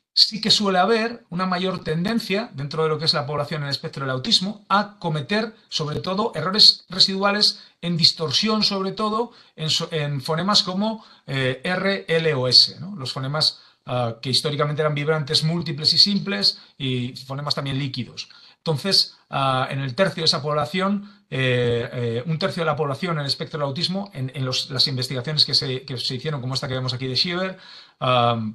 que suele haber una mayor tendencia dentro de lo que es la población en el espectro del autismo a cometer, sobre todo, errores residuales en distorsión, sobre todo, en fonemas como R, L o S, ¿no? Los fonemas que históricamente eran vibrantes múltiples y simples y fonemas también líquidos. Entonces, en el tercio de esa población, un tercio de la población en el espectro del autismo, en las investigaciones que se hicieron, como esta que vemos aquí de Schieber,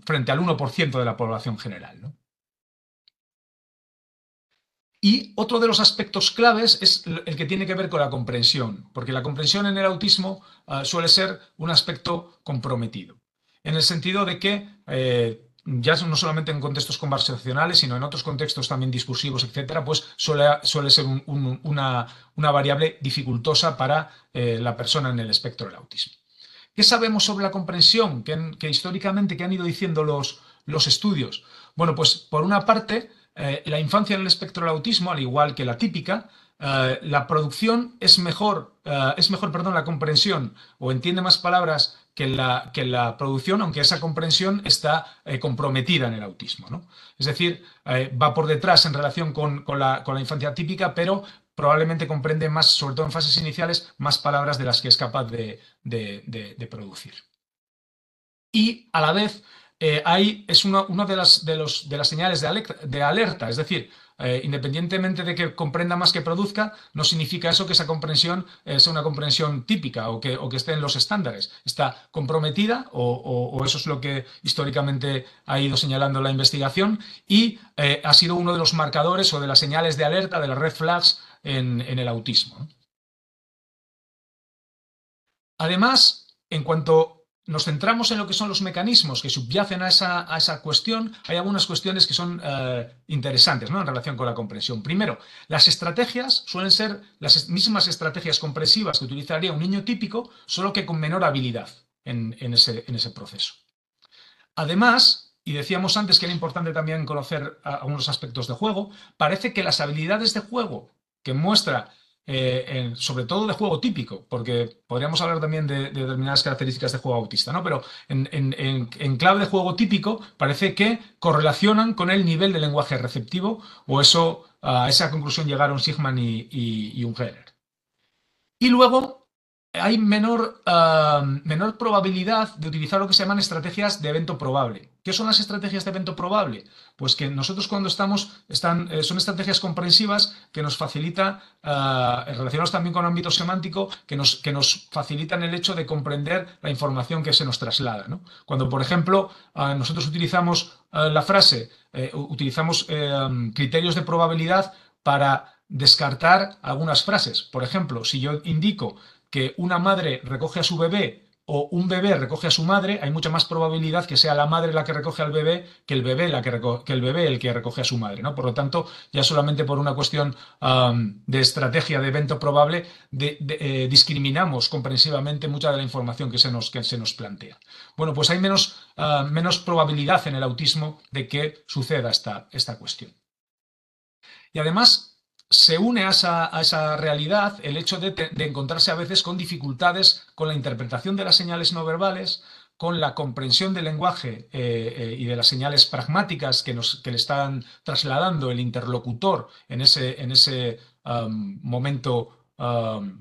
frente al 1% de la población general, ¿no? Y otro de los aspectos claves es el que tiene que ver con la comprensión, porque la comprensión en el autismo suele ser un aspecto comprometido, en el sentido de que ya no solamente en contextos conversacionales, sino en otros contextos también discursivos, etcétera, pues suele ser una variable dificultosa para la persona en el espectro del autismo. ¿Qué sabemos sobre la comprensión que históricamente que han ido diciendo los estudios? Bueno, pues por una parte, la infancia en el espectro del autismo, al igual que la típica, la producción es mejor, la comprensión, o entiende más palabras que la producción, aunque esa comprensión está comprometida en el autismo, ¿no? Es decir, va por detrás en relación con la infancia típica, pero probablemente comprende más, sobre todo en fases iniciales, más palabras de las que es capaz de producir. Y a la vez es una de las señales de alerta, es decir, independientemente de que comprenda más que produzca, no significa eso que esa comprensión sea una comprensión típica o que esté en los estándares. Está comprometida o eso es lo que históricamente ha ido señalando la investigación y ha sido uno de los marcadores o de las señales de alerta, de las red flags en el autismo, ¿no? Además, en cuanto nos centramos en lo que son los mecanismos que subyacen a esa cuestión, hay algunas cuestiones que son interesantes, ¿no?, en relación con la comprensión. Primero, las estrategias suelen ser las mismas estrategias comprensivas que utilizaría un niño típico, solo que con menor habilidad en ese proceso. Además, y decíamos antes que era importante también conocer algunos aspectos de juego, parece que las habilidades de juego que muestra, sobre todo de juego típico, porque podríamos hablar también de determinadas características de juego autista, ¿no? Pero en clave de juego típico parece que correlacionan con el nivel de lenguaje receptivo, o eso, a esa conclusión llegaron Sigman y Ungerer. Y luego hay menor probabilidad de utilizar lo que se llaman estrategias de evento probable. ¿Qué son las estrategias de evento probable? Pues que nosotros cuando son estrategias comprensivas que nos facilitan, relacionados también con ámbito semántico, que nos facilitan el hecho de comprender la información que se nos traslada, ¿no? Cuando, por ejemplo, nosotros utilizamos la frase, utilizamos criterios de probabilidad para descartar algunas frases. Por ejemplo, si yo indico que una madre recoge a su bebé o un bebé recoge a su madre, hay mucha más probabilidad que sea la madre la que recoge al bebé que el bebé, el que recoge a su madre, ¿no? Por lo tanto, ya solamente por una cuestión de estrategia de evento probable, discriminamos comprensivamente mucha de la información que se nos plantea. Bueno, pues hay menos probabilidad en el autismo de que suceda esta cuestión. Y además se une a esa realidad el hecho de encontrarse a veces con dificultades con la interpretación de las señales no verbales, con la comprensión del lenguaje y de las señales pragmáticas que le están trasladando el interlocutor en ese momento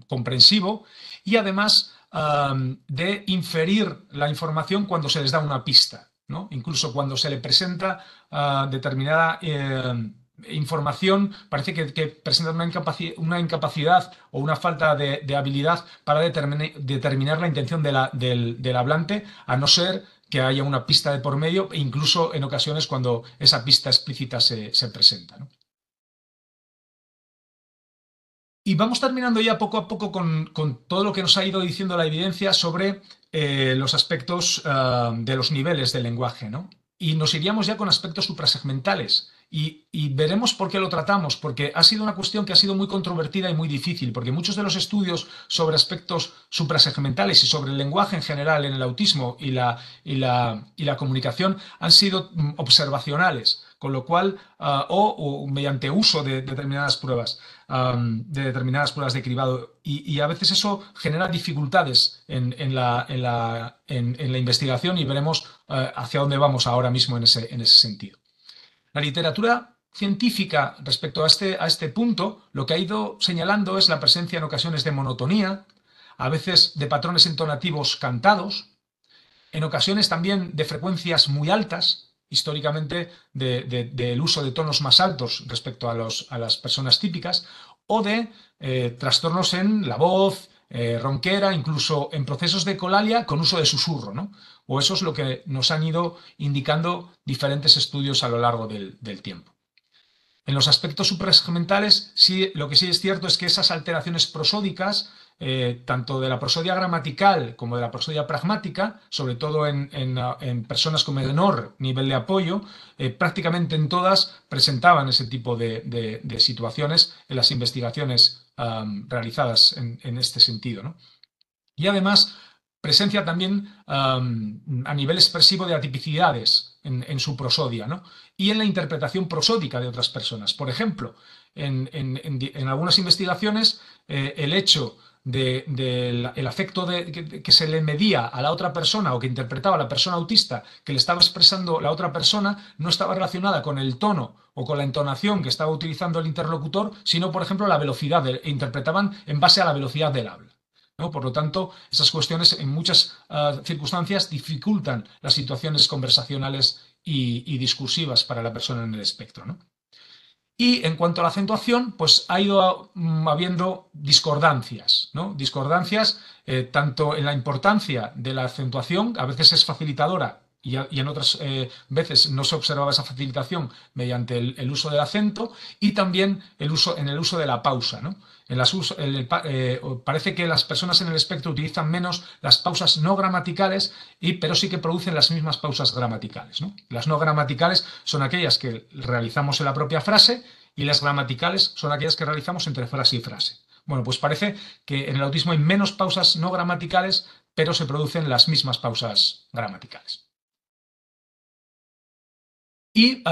comprensivo, y además de inferir la información cuando se les da una pista, ¿no? Incluso cuando se le presenta determinada información, parece que presenta una incapacidad o una falta de habilidad para determinar la intención del hablante, a no ser que haya una pista de por medio, e incluso en ocasiones cuando esa pista explícita se presenta, ¿no? Y vamos terminando ya poco a poco con todo lo que nos ha ido diciendo la evidencia sobre los aspectos de los niveles del lenguaje, ¿no? Y nos iríamos ya con aspectos suprasegmentales. Y veremos por qué lo tratamos, porque ha sido una cuestión que ha sido muy controvertida y muy difícil, porque muchos de los estudios sobre aspectos suprasegmentales y sobre el lenguaje en general en el autismo y la comunicación han sido observacionales, con lo cual, o mediante uso de determinadas pruebas de cribado, y a veces eso genera dificultades en la investigación, y veremos hacia dónde vamos ahora mismo en ese sentido. La literatura científica respecto a este punto lo que ha ido señalando es la presencia en ocasiones de monotonía, a veces de patrones entonativos cantados, en ocasiones también de frecuencias muy altas, históricamente del uso de tonos más altos respecto a las personas típicas, o de trastornos en la voz, ronquera, incluso en procesos de ecolalia con uso de susurro, ¿no? O eso es lo que nos han ido indicando diferentes estudios a lo largo del tiempo. En los aspectos suprasegmentales, sí, lo que sí es cierto es que esas alteraciones prosódicas, tanto de la prosodia gramatical como de la prosodia pragmática, sobre todo en personas con menor nivel de apoyo, prácticamente en todas presentaban ese tipo de situaciones en las investigaciones realizadas en este sentido, ¿no? Y además, presencia también a nivel expresivo de atipicidades en su prosodia, ¿no? Y en la interpretación prosódica de otras personas. Por ejemplo, en algunas investigaciones, el hecho del afecto que se le medía a la otra persona, o que interpretaba la persona autista, que le estaba expresando la otra persona, no estaba relacionada con el tono o con la entonación que estaba utilizando el interlocutor, sino, por ejemplo, la velocidad, interpretaban en base a la velocidad del habla, ¿no? Por lo tanto, esas cuestiones en muchas circunstancias dificultan las situaciones conversacionales y discursivas para la persona en el espectro, ¿no? Y en cuanto a la acentuación, pues ha ido habiendo discordancias, ¿no? Discordancias tanto en la importancia de la acentuación, a veces es facilitadora y en otras veces no se observaba esa facilitación mediante el uso del acento, y también en el uso de la pausa, ¿no? Parece que las personas en el espectro utilizan menos las pausas no gramaticales, pero sí que producen las mismas pausas gramaticales, ¿no? Las no gramaticales son aquellas que realizamos en la propia frase, y las gramaticales son aquellas que realizamos entre frase y frase. Bueno, pues parece que en el autismo hay menos pausas no gramaticales, pero se producen las mismas pausas gramaticales. Y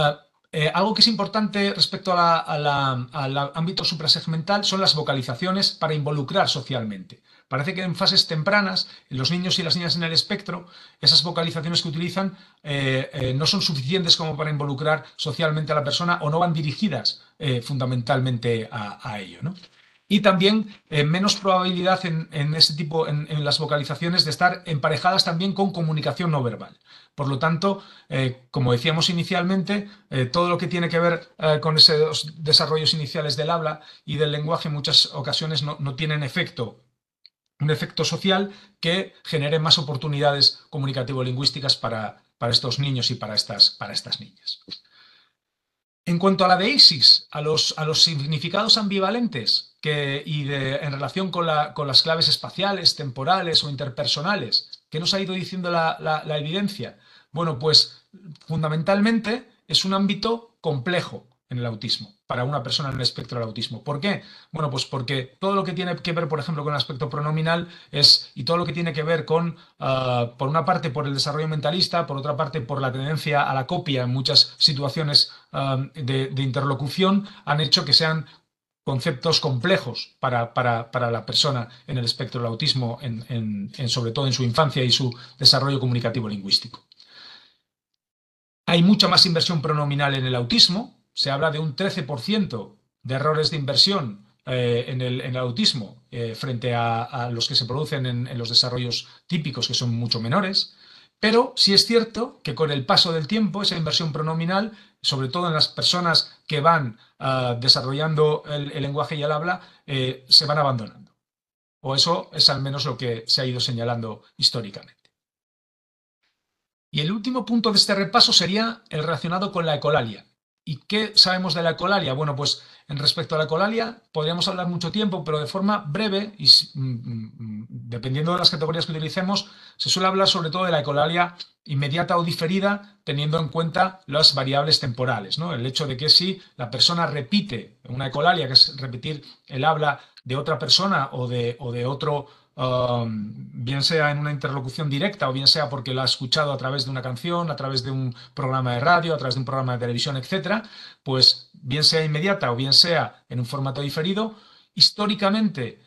algo que es importante respecto al ámbito suprasegmental son las vocalizaciones para involucrar socialmente. Parece que en fases tempranas, en los niños y las niñas en el espectro, esas vocalizaciones que utilizan no son suficientes como para involucrar socialmente a la persona o no van dirigidas fundamentalmente a ello, ¿no? Y también menos probabilidad en ese tipo, en las vocalizaciones, de estar emparejadas también con comunicación no verbal. Por lo tanto, como decíamos inicialmente, todo lo que tiene que ver con esos desarrollos iniciales del habla y del lenguaje en muchas ocasiones no tienen un efecto social que genere más oportunidades comunicativo-lingüísticas para estos niños y para estas niñas. En cuanto a la deísis, a los significados ambivalentes en relación con las claves espaciales, temporales o interpersonales, ¿qué nos ha ido diciendo la evidencia? Bueno, pues fundamentalmente es un ámbito complejo en el autismo, para una persona en el espectro del autismo. ¿Por qué? Bueno, pues porque todo lo que tiene que ver, por ejemplo, con el aspecto pronominal y todo lo que tiene que ver con, por una parte, por el desarrollo mentalista, por otra parte, por la tendencia a la copia en muchas situaciones de interlocución, han hecho que sean conceptos complejos para la persona en el espectro del autismo, sobre todo en su infancia y su desarrollo comunicativo lingüístico. Hay mucha más inversión pronominal en el autismo. Se habla de un 13% de errores de inversión en el autismo frente a los que se producen en los desarrollos típicos, que son mucho menores. Pero sí es cierto que con el paso del tiempo, esa inversión pronominal, sobre todo en las personas que van desarrollando el lenguaje y el habla, se van abandonando. O eso es al menos lo que se ha ido señalando históricamente. Y el último punto de este repaso sería el relacionado con la ecolalia. ¿Y qué sabemos de la ecolalia? Bueno, pues en respecto a la ecolalia podríamos hablar mucho tiempo, pero de forma breve y dependiendo de las categorías que utilicemos, se suele hablar sobre todo de la ecolalia inmediata o diferida, teniendo en cuenta las variables temporales, ¿no? El hecho de que si la persona repite una ecolalia, que es repetir el habla de otra persona o de otro, bien sea en una interlocución directa o bien sea porque lo ha escuchado a través de una canción, a través de un programa de radio, a través de un programa de televisión, etcétera, pues bien sea inmediata o bien sea en un formato diferido, históricamente,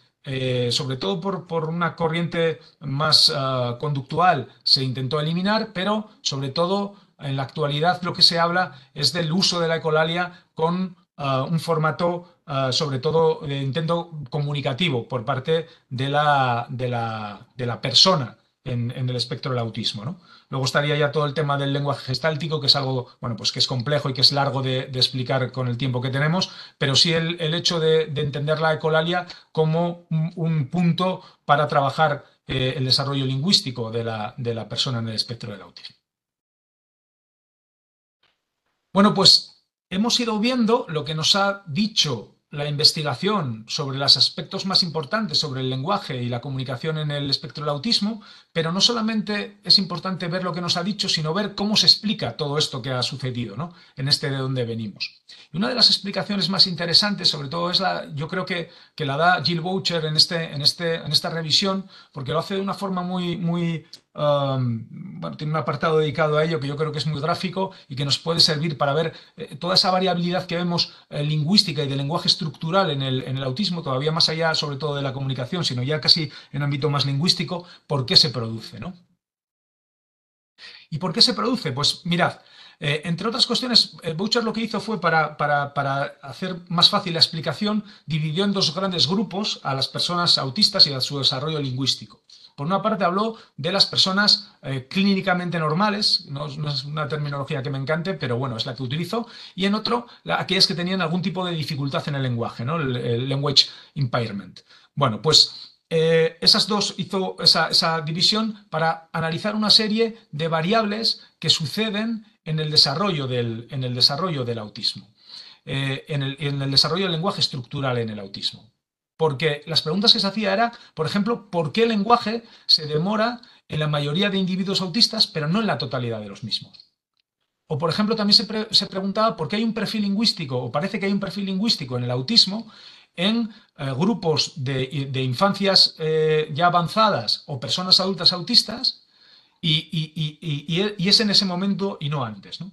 sobre todo por una corriente más conductual, se intentó eliminar, pero sobre todo en la actualidad lo que se habla es del uso de la ecolalia con un formato sobre todo de intento comunicativo por parte de la persona en el espectro del autismo, ¿no? Luego estaría ya todo el tema del lenguaje gestáltico, que es algo, bueno, pues que es complejo y que es largo de explicar con el tiempo que tenemos, pero sí el hecho de entender la ecolalia como un punto para trabajar el desarrollo lingüístico de la persona en el espectro del autismo. Bueno, pues hemos ido viendo lo que nos ha dicho la investigación sobre los aspectos más importantes sobre el lenguaje y la comunicación en el espectro del autismo, pero no solamente es importante ver lo que nos ha dicho, sino ver cómo se explica todo esto que ha sucedido, ¿no? En de donde venimos. Y una de las explicaciones más interesantes, sobre todo, yo creo que la da Jill Boucher en esta revisión, porque lo hace de una forma muy bueno, tiene un apartado dedicado a ello que yo creo que es muy gráfico y que nos puede servir para ver toda esa variabilidad que vemos lingüística y de lenguaje estructural en el autismo, todavía más allá sobre todo de la comunicación, sino ya casi en ámbito más lingüístico, por qué se produce, ¿no? ¿Y por qué se produce? Pues mirad, entre otras cuestiones, Boucher lo que hizo fue para hacer más fácil la explicación, dividió en dos grandes grupos a las personas autistas y a su desarrollo lingüístico. Por una parte habló de las personas clínicamente normales, no es una terminología que me encante, pero bueno, es la que utilizo, y en otro, aquellas que tenían algún tipo de dificultad en el lenguaje, ¿no? El language impairment. Bueno, pues esas dos hizo esa división para analizar una serie de variables que suceden en el desarrollo del autismo, en el desarrollo del lenguaje estructural en el autismo. Porque las preguntas que se hacía era, por ejemplo, ¿por qué el lenguaje se demora en la mayoría de individuos autistas, pero no en la totalidad de los mismos? O, por ejemplo, también se preguntaba por qué hay un perfil lingüístico, o parece que hay un perfil lingüístico en el autismo, en grupos de infancias ya avanzadas o personas adultas autistas, y es en ese momento y no antes, ¿no?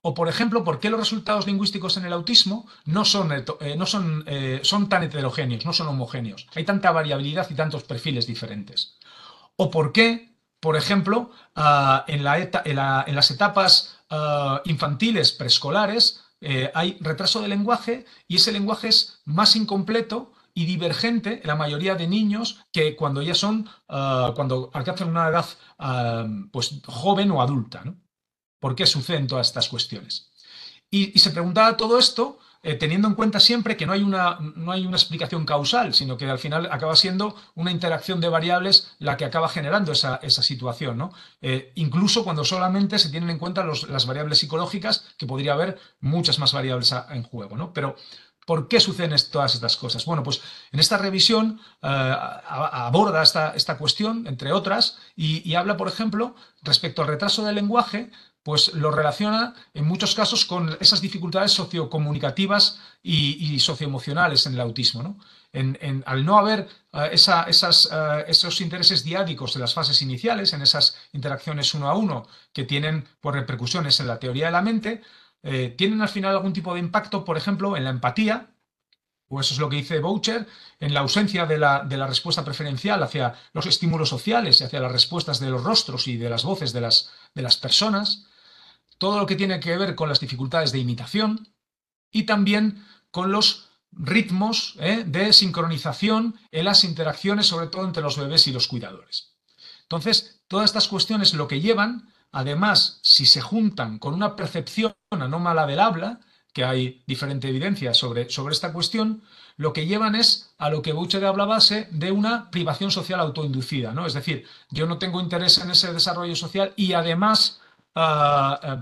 O, por ejemplo, por qué los resultados lingüísticos en el autismo son tan heterogéneos, no son homogéneos. Hay tanta variabilidad y tantos perfiles diferentes. O por qué, por ejemplo, en las etapas infantiles, preescolares, hay retraso de lenguaje y ese lenguaje es más incompleto y divergente en la mayoría de niños que cuando ya cuando alcanzan una edad pues, joven o adulta, ¿no? ¿Por qué suceden todas estas cuestiones? Y se preguntaba todo esto teniendo en cuenta siempre que no hay una explicación causal, sino que al final acaba siendo una interacción de variables la que acaba generando esa situación, ¿no? Incluso cuando solamente se tienen en cuenta las variables psicológicas, que podría haber muchas más variables en juego, ¿no? Pero ¿por qué suceden todas estas cosas? Bueno, pues en esta revisión aborda esta cuestión, entre otras, y habla, por ejemplo, respecto al retraso del lenguaje, pues lo relaciona en muchos casos con esas dificultades sociocomunicativas y socioemocionales en el autismo, ¿no? Al no haber esos intereses diádicos en las fases iniciales, en esas interacciones uno a uno que tienen por repercusiones en la teoría de la mente, tienen al final algún tipo de impacto, por ejemplo, en la empatía, o eso es lo que dice Boucher, en la ausencia de la respuesta preferencial hacia los estímulos sociales y hacia las respuestas de los rostros y de las voces de las personas, todo lo que tiene que ver con las dificultades de imitación y también con los ritmos de sincronización en las interacciones, sobre todo entre los bebés y los cuidadores. Entonces, todas estas cuestiones lo que llevan, además, si se juntan con una percepción anómala del habla, que hay diferente evidencia sobre esta cuestión, lo que llevan es a lo que Boucher hablaba de una privación social autoinducida, ¿no? Es decir, yo no tengo interés en ese desarrollo social y además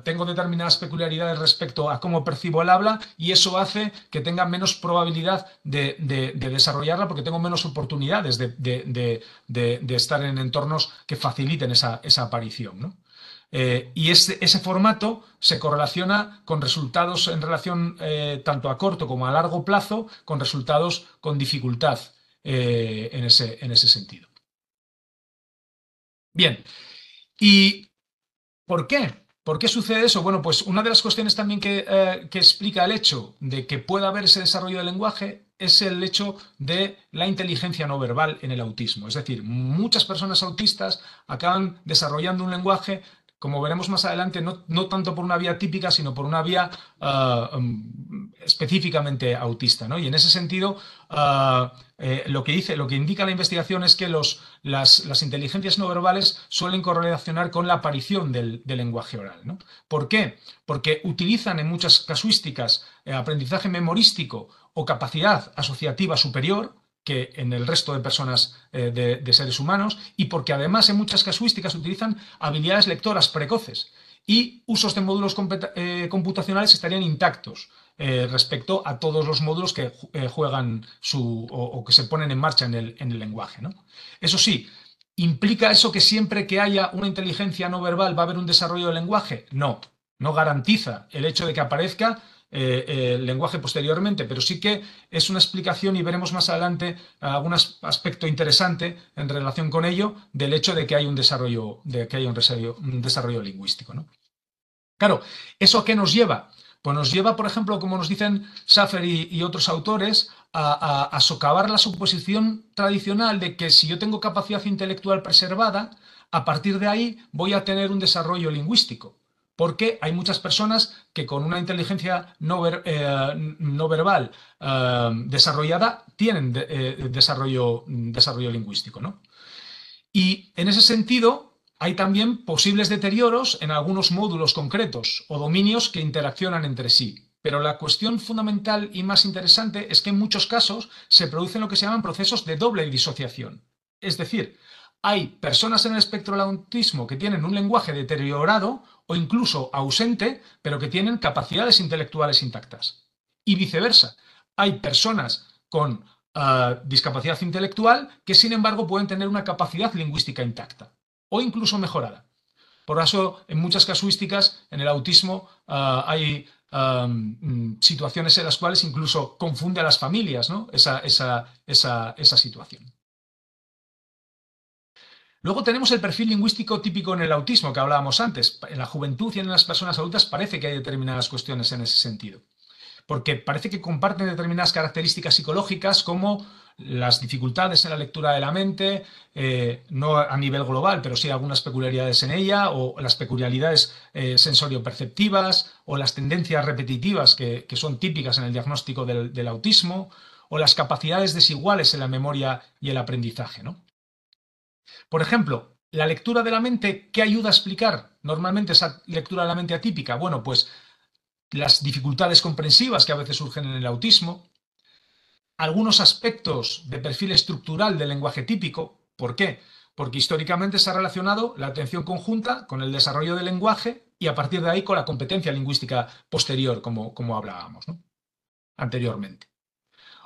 tengo determinadas peculiaridades respecto a cómo percibo el habla y eso hace que tenga menos probabilidad de desarrollarla porque tengo menos oportunidades de estar en entornos que faciliten esa aparición, ¿no? Y ese formato se correlaciona con resultados en relación tanto a corto como a largo plazo, con resultados con dificultad en ese sentido. Bien, ¿y por qué? ¿Por qué sucede eso? Bueno, pues una de las cuestiones también que explica el hecho de que pueda haber ese desarrollo del lenguaje es el hecho de la inteligencia no verbal en el autismo. Es decir, muchas personas autistas acaban desarrollando un lenguaje, como veremos más adelante, no tanto por una vía típica, sino por una vía específicamente autista, ¿no? Y en ese sentido, lo que indica la investigación es que las inteligencias no verbales suelen correlacionar con la aparición del lenguaje oral, ¿no? ¿Por qué? Porque utilizan en muchas casuísticas aprendizaje memorístico o capacidad asociativa superior que en el resto de personas de seres humanos y porque además en muchas casuísticas utilizan habilidades lectoras precoces y usos de módulos computacionales estarían intactos respecto a todos los módulos que juegan o que se ponen en marcha en el lenguaje, ¿no? Eso sí, ¿implica eso que siempre que haya una inteligencia no verbal va a haber un desarrollo del lenguaje? No, no garantiza el hecho de que aparezca el lenguaje posteriormente, pero sí que es una explicación y veremos más adelante algún aspecto interesante en relación con ello del hecho de que hay un desarrollo lingüístico, ¿no? Claro, ¿eso a qué nos lleva? Pues nos lleva, por ejemplo, como nos dicen Schaffer y otros autores, a socavar la suposición tradicional de que si yo tengo capacidad intelectual preservada, a partir de ahí voy a tener un desarrollo lingüístico. Porque hay muchas personas que con una inteligencia no verbal desarrollada tienen desarrollo lingüístico, ¿no? Y en ese sentido, hay también posibles deterioros en algunos módulos concretos o dominios que interaccionan entre sí. Pero la cuestión fundamental y más interesante es que en muchos casos se producen lo que se llaman procesos de doble disociación. Es decir, hay personas en el espectro del autismo que tienen un lenguaje deteriorado o incluso ausente, pero que tienen capacidades intelectuales intactas. Y viceversa, hay personas con discapacidad intelectual que sin embargo pueden tener una capacidad lingüística intacta o incluso mejorada. Por eso, en muchas casuísticas, en el autismo hay situaciones en las cuales incluso confunde a las familias, ¿no? esa situación. Luego tenemos el perfil lingüístico típico en el autismo que hablábamos antes. En la juventud y en las personas adultas parece que hay determinadas cuestiones en ese sentido, porque parece que comparten determinadas características psicológicas como las dificultades en la lectura de la mente, no a nivel global, pero sí algunas peculiaridades en ella, o las peculiaridades sensorio-perceptivas, o las tendencias repetitivas que son típicas en el diagnóstico del autismo, o las capacidades desiguales en la memoria y el aprendizaje, ¿no? Por ejemplo, la lectura de la mente, ¿qué ayuda a explicar normalmente esa lectura de la mente atípica? Bueno, pues las dificultades comprensivas que a veces surgen en el autismo, algunos aspectos de perfil estructural del lenguaje típico. ¿Por qué? Porque históricamente se ha relacionado la atención conjunta con el desarrollo del lenguaje y a partir de ahí con la competencia lingüística posterior, como hablábamos, ¿no? Anteriormente.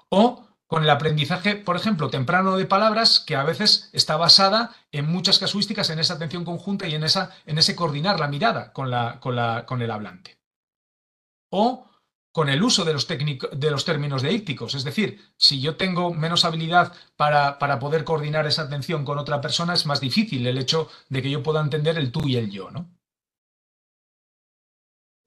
O con el aprendizaje, por ejemplo, temprano de palabras, que a veces está basada en muchas casuísticas en esa atención conjunta y en ese coordinar la mirada con el hablante. O con el uso de los términos deícticos. Es decir, si yo tengo menos habilidad para poder coordinar esa atención con otra persona, es más difícil el hecho de que yo pueda entender el tú y el yo, ¿no?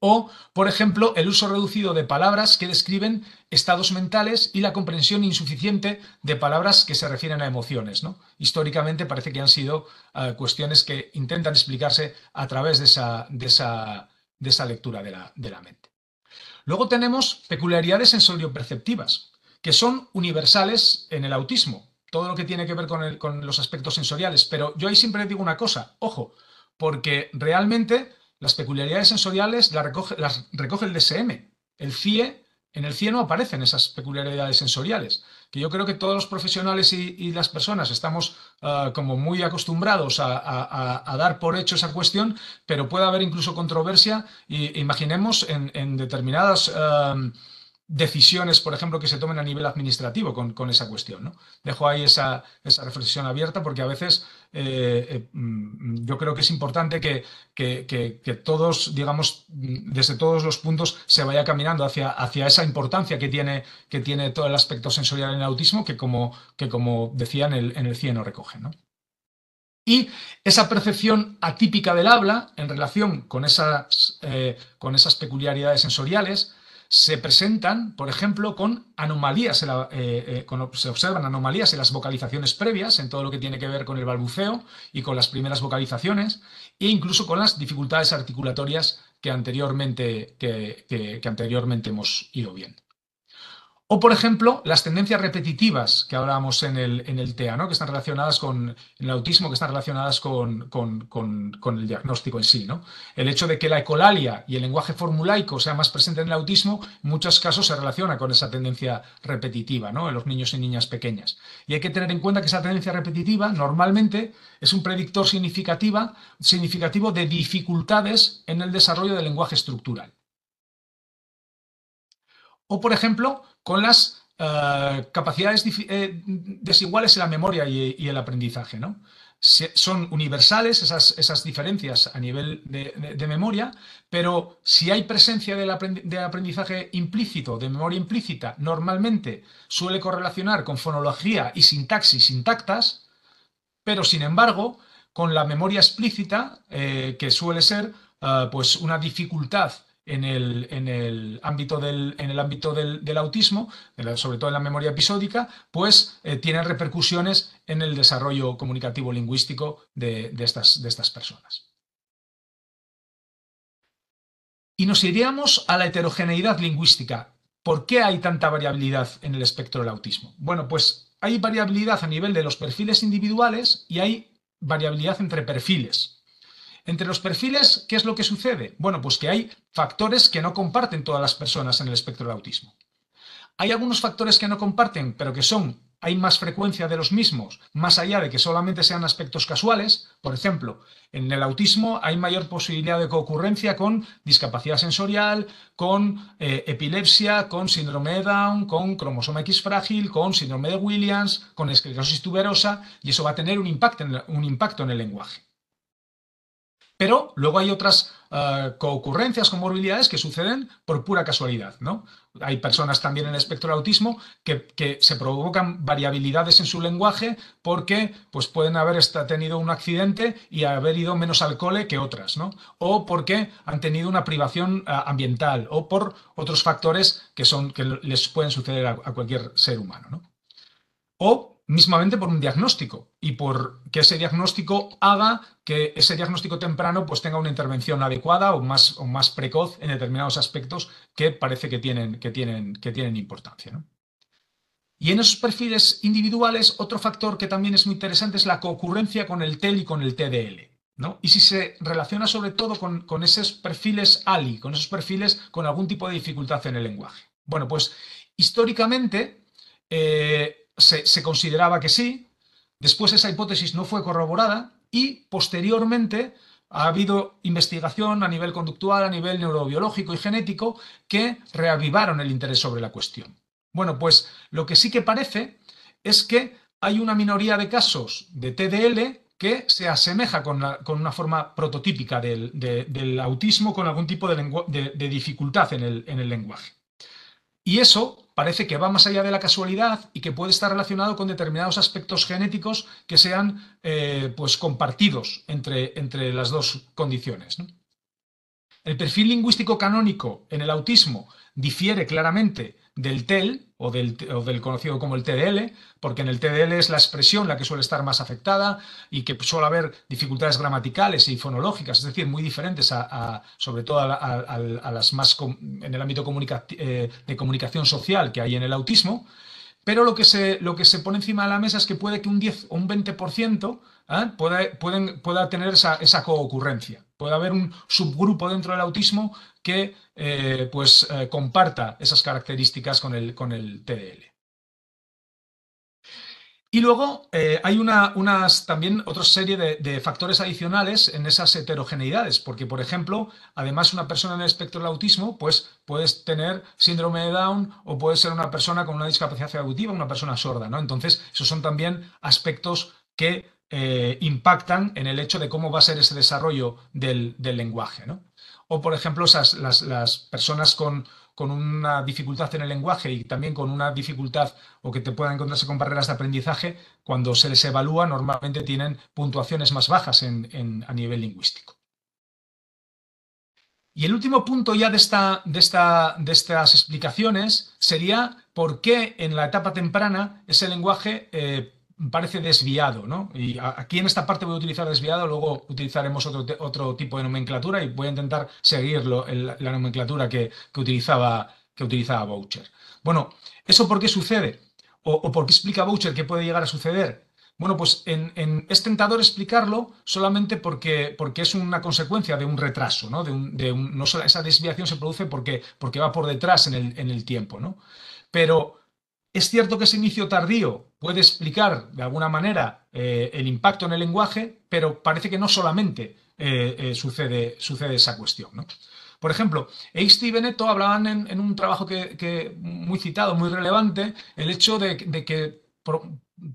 O, por ejemplo, el uso reducido de palabras que describen estados mentales y la comprensión insuficiente de palabras que se refieren a emociones, ¿no? Históricamente parece que han sido cuestiones que intentan explicarse a través de esa lectura de la mente. Luego tenemos peculiaridades sensorio-perceptivas, que son universales en el autismo, todo lo que tiene que ver con los aspectos sensoriales, pero yo ahí siempre digo una cosa, ojo, porque realmente las peculiaridades sensoriales las recoge el DSM. El CIE, en el CIE no aparecen esas peculiaridades sensoriales, que yo creo que todos los profesionales y las personas estamos como muy acostumbrados a dar por hecho esa cuestión, pero puede haber incluso controversia. Y imaginemos en determinadas decisiones, por ejemplo, que se tomen a nivel administrativo con esa cuestión, ¿no? Dejo ahí esa reflexión abierta porque a veces yo creo que es importante que todos, digamos, desde todos los puntos se vaya caminando hacia esa importancia que tiene todo el aspecto sensorial en el autismo que como decía en el CIE no recoge, ¿no? Y esa percepción atípica del habla en relación con esas peculiaridades sensoriales se presentan, por ejemplo, con anomalías, se observan anomalías en las vocalizaciones previas, en todo lo que tiene que ver con el balbuceo y con las primeras vocalizaciones, e incluso con las dificultades articulatorias que anteriormente hemos ido viendo. O, por ejemplo, las tendencias repetitivas que hablábamos en el TEA, ¿no? Que están relacionadas en el autismo, que están relacionadas con el diagnóstico en sí, ¿no? El hecho de que la ecolalia y el lenguaje formulaico sea más presente en el autismo, en muchos casos se relaciona con esa tendencia repetitiva, ¿no? En los niños y niñas pequeñas. Y hay que tener en cuenta que esa tendencia repetitiva normalmente es un predictor significativo de dificultades en el desarrollo del lenguaje estructural. O, por ejemplo, con las capacidades desiguales en la memoria y el aprendizaje, ¿no? Son universales esas diferencias a nivel de memoria, pero si hay presencia de aprendizaje implícito, de memoria implícita, normalmente suele correlacionar con fonología y sintaxis intactas, pero sin embargo, con la memoria explícita, que suele ser pues una dificultad en el ámbito del autismo, sobre todo en la memoria episódica, pues tiene repercusiones en el desarrollo comunicativo lingüístico de estas personas. Y nos iríamos a la heterogeneidad lingüística. ¿Por qué hay tanta variabilidad en el espectro del autismo? Bueno, pues hay variabilidad a nivel de los perfiles individuales y hay variabilidad entre perfiles. Entre los perfiles, ¿qué es lo que sucede? Bueno, pues que hay factores que no comparten todas las personas en el espectro del autismo. Hay algunos factores que no comparten, pero que hay más frecuencia de los mismos, más allá de que solamente sean aspectos casuales. Por ejemplo, en el autismo hay mayor posibilidad de concurrencia con discapacidad sensorial, con epilepsia, con síndrome de Down, con cromosoma X frágil, con síndrome de Williams, con esclerosis tuberosa, y eso va a tener un impacto en el lenguaje. Pero luego hay otras coocurrencias, comorbilidades que suceden por pura casualidad, ¿no? Hay personas también en el espectro del autismo que se provocan variabilidades en su lenguaje porque pues, pueden haber tenido un accidente y haber ido menos al cole que otras, ¿no? O porque han tenido una privación ambiental o por otros factores que les pueden suceder a cualquier ser humano, ¿no? O mismamente por un diagnóstico y por que ese diagnóstico haga que ese diagnóstico temprano pues tenga una intervención adecuada o más precoz en determinados aspectos que parece que tienen importancia, ¿no? Y en esos perfiles individuales, otro factor que también es muy interesante es la concurrencia con el TEL y con el TDL, ¿no? Y si se relaciona sobre todo con esos perfiles ALI, con esos perfiles con algún tipo de dificultad en el lenguaje. Bueno, pues históricamente se consideraba que sí, después esa hipótesis no fue corroborada y posteriormente ha habido investigación a nivel conductual, a nivel neurobiológico y genético que reavivaron el interés sobre la cuestión. Bueno, pues lo que sí que parece es que hay una minoría de casos de TDL que se asemeja con una forma prototípica del autismo con algún tipo de dificultad en el lenguaje. Y eso parece que va más allá de la casualidad y que puede estar relacionado con determinados aspectos genéticos que sean pues compartidos entre las dos condiciones, ¿no? El perfil lingüístico canónico en el autismo difiere claramente del TEL o del conocido como el TDL, porque en el TDL es la expresión la que suele estar más afectada y que suele haber dificultades gramaticales y fonológicas, es decir, muy diferentes sobre todo a las más en el ámbito de comunicación social que hay en el autismo. Pero lo que se pone encima de la mesa es que puede que un 10 o un 20% pueda tener esa coocurrencia. Puede haber un subgrupo dentro del autismo que comparta esas características con el TDL. Y luego hay también otra serie de factores adicionales en esas heterogeneidades, porque, por ejemplo, además una persona en el espectro del autismo, pues puedes tener síndrome de Down o puede ser una persona con una discapacidad auditiva, una persona sorda, ¿no? Entonces, esos son también aspectos que impactan en el hecho de cómo va a ser ese desarrollo del lenguaje, ¿no? O, por ejemplo, las personas con una dificultad en el lenguaje y también con una dificultad o que te puedan encontrarse con barreras de aprendizaje, cuando se les evalúa normalmente tienen puntuaciones más bajas a nivel lingüístico. Y el último punto ya de estas explicaciones sería por qué en la etapa temprana ese lenguaje parece desviado, ¿no? Y aquí en esta parte voy a utilizar desviado, luego utilizaremos otro tipo de nomenclatura y voy a intentar seguir la nomenclatura que utilizaba Boucher. Bueno, ¿eso por qué sucede? ¿O por qué explica Boucher que puede llegar a suceder? Bueno, pues es tentador explicarlo solamente porque es una consecuencia de un retraso, ¿no? No solo esa desviación se produce porque va por detrás en el tiempo, ¿no? Pero es cierto que ese inicio tardío puede explicar de alguna manera el impacto en el lenguaje, pero parece que no solamente sucede esa cuestión, ¿no? Por ejemplo, Eichst y Beneto hablaban en un trabajo que muy citado, muy relevante, el hecho de que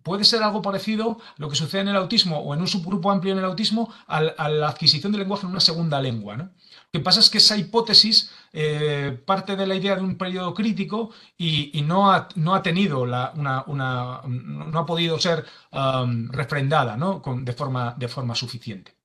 puede ser algo parecido a lo que sucede en el autismo o en un subgrupo amplio en el autismo a la adquisición del lenguaje en una segunda lengua, ¿no? Lo que pasa es que esa hipótesis parte de la idea de un periodo crítico y no ha tenido no ha podido ser refrendada, ¿no? de forma suficiente.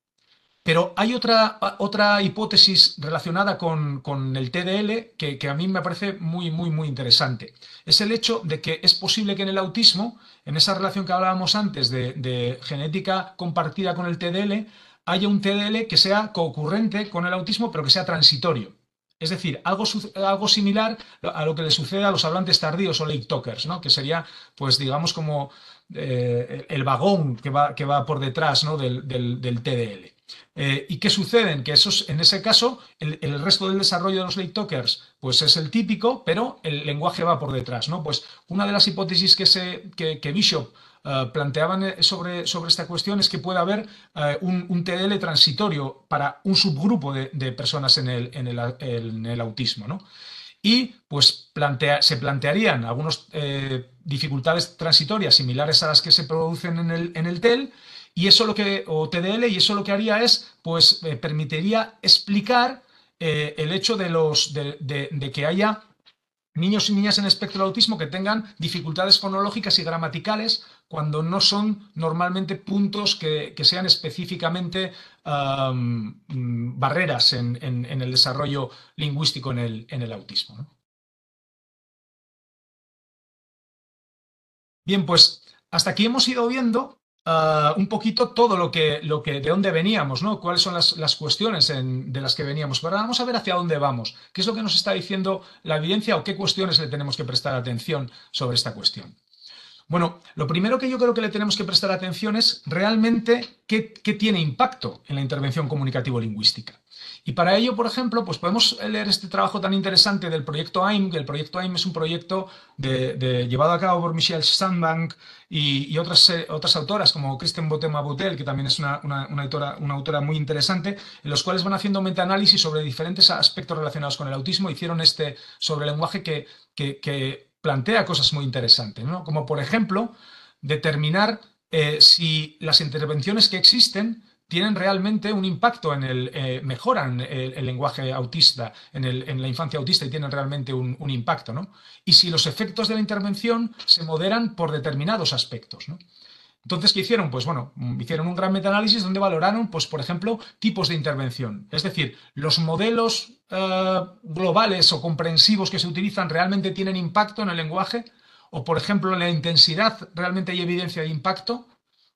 Pero hay otra hipótesis relacionada con el TDL que a mí me parece muy, muy, muy interesante. Es el hecho de que es posible que en el autismo, en esa relación que hablábamos antes de genética compartida con el TDL, haya un TDL que sea concurrente con el autismo, pero que sea transitorio. Es decir, algo similar a lo que le sucede a los hablantes tardíos o late talkers, ¿no? Que sería, pues digamos, como el vagón que va por detrás, ¿no? del TDL. ¿Y qué sucede? Que en ese caso, el resto del desarrollo de los late talkers pues es el típico, pero el lenguaje va por detrás, ¿no? Pues una de las hipótesis que Bishop planteaban sobre esta cuestión es que puede haber un TDL transitorio para un subgrupo de personas en el autismo, ¿no? Y pues se plantearían algunas dificultades transitorias similares a las que se producen en el TEL y eso o TDL, y eso lo que haría es, pues, permitiría explicar el hecho de que haya niños y niñas en espectro de autismo que tengan dificultades fonológicas y gramaticales cuando no son normalmente puntos que sean específicamente barreras en el desarrollo lingüístico en el autismo, ¿no? Bien, pues hasta aquí hemos ido viendo un poquito todo de dónde veníamos, ¿no? Cuáles son las cuestiones de las que veníamos. Pero ahora vamos a ver hacia dónde vamos. ¿Qué es lo que nos está diciendo la evidencia o qué cuestiones le tenemos que prestar atención sobre esta cuestión? Bueno, lo primero que yo creo que le tenemos que prestar atención es realmente qué tiene impacto en la intervención comunicativo-lingüística. Y para ello, por ejemplo, pues podemos leer este trabajo tan interesante del proyecto AIM, que el proyecto AIM es un proyecto llevado a cabo por Michelle Sandbank y otras autoras como Kristen Botema-Boutel, que también es una autora muy interesante, en los cuales van haciendo metaanálisis sobre diferentes aspectos relacionados con el autismo. Hicieron sobre el lenguaje que plantea cosas muy interesantes, ¿no? Como por ejemplo, determinar si las intervenciones que existen tienen realmente un impacto mejoran el lenguaje autista en la infancia autista y tienen realmente un impacto, ¿no? Y si los efectos de la intervención se moderan por determinados aspectos, ¿no? Entonces, ¿qué hicieron? Pues bueno, hicieron un gran metaanálisis donde valoraron, pues, por ejemplo, tipos de intervención. Es decir, los modelos globales o comprensivos que se utilizan realmente tienen impacto en el lenguaje, o, por ejemplo, en la intensidad realmente hay evidencia de impacto,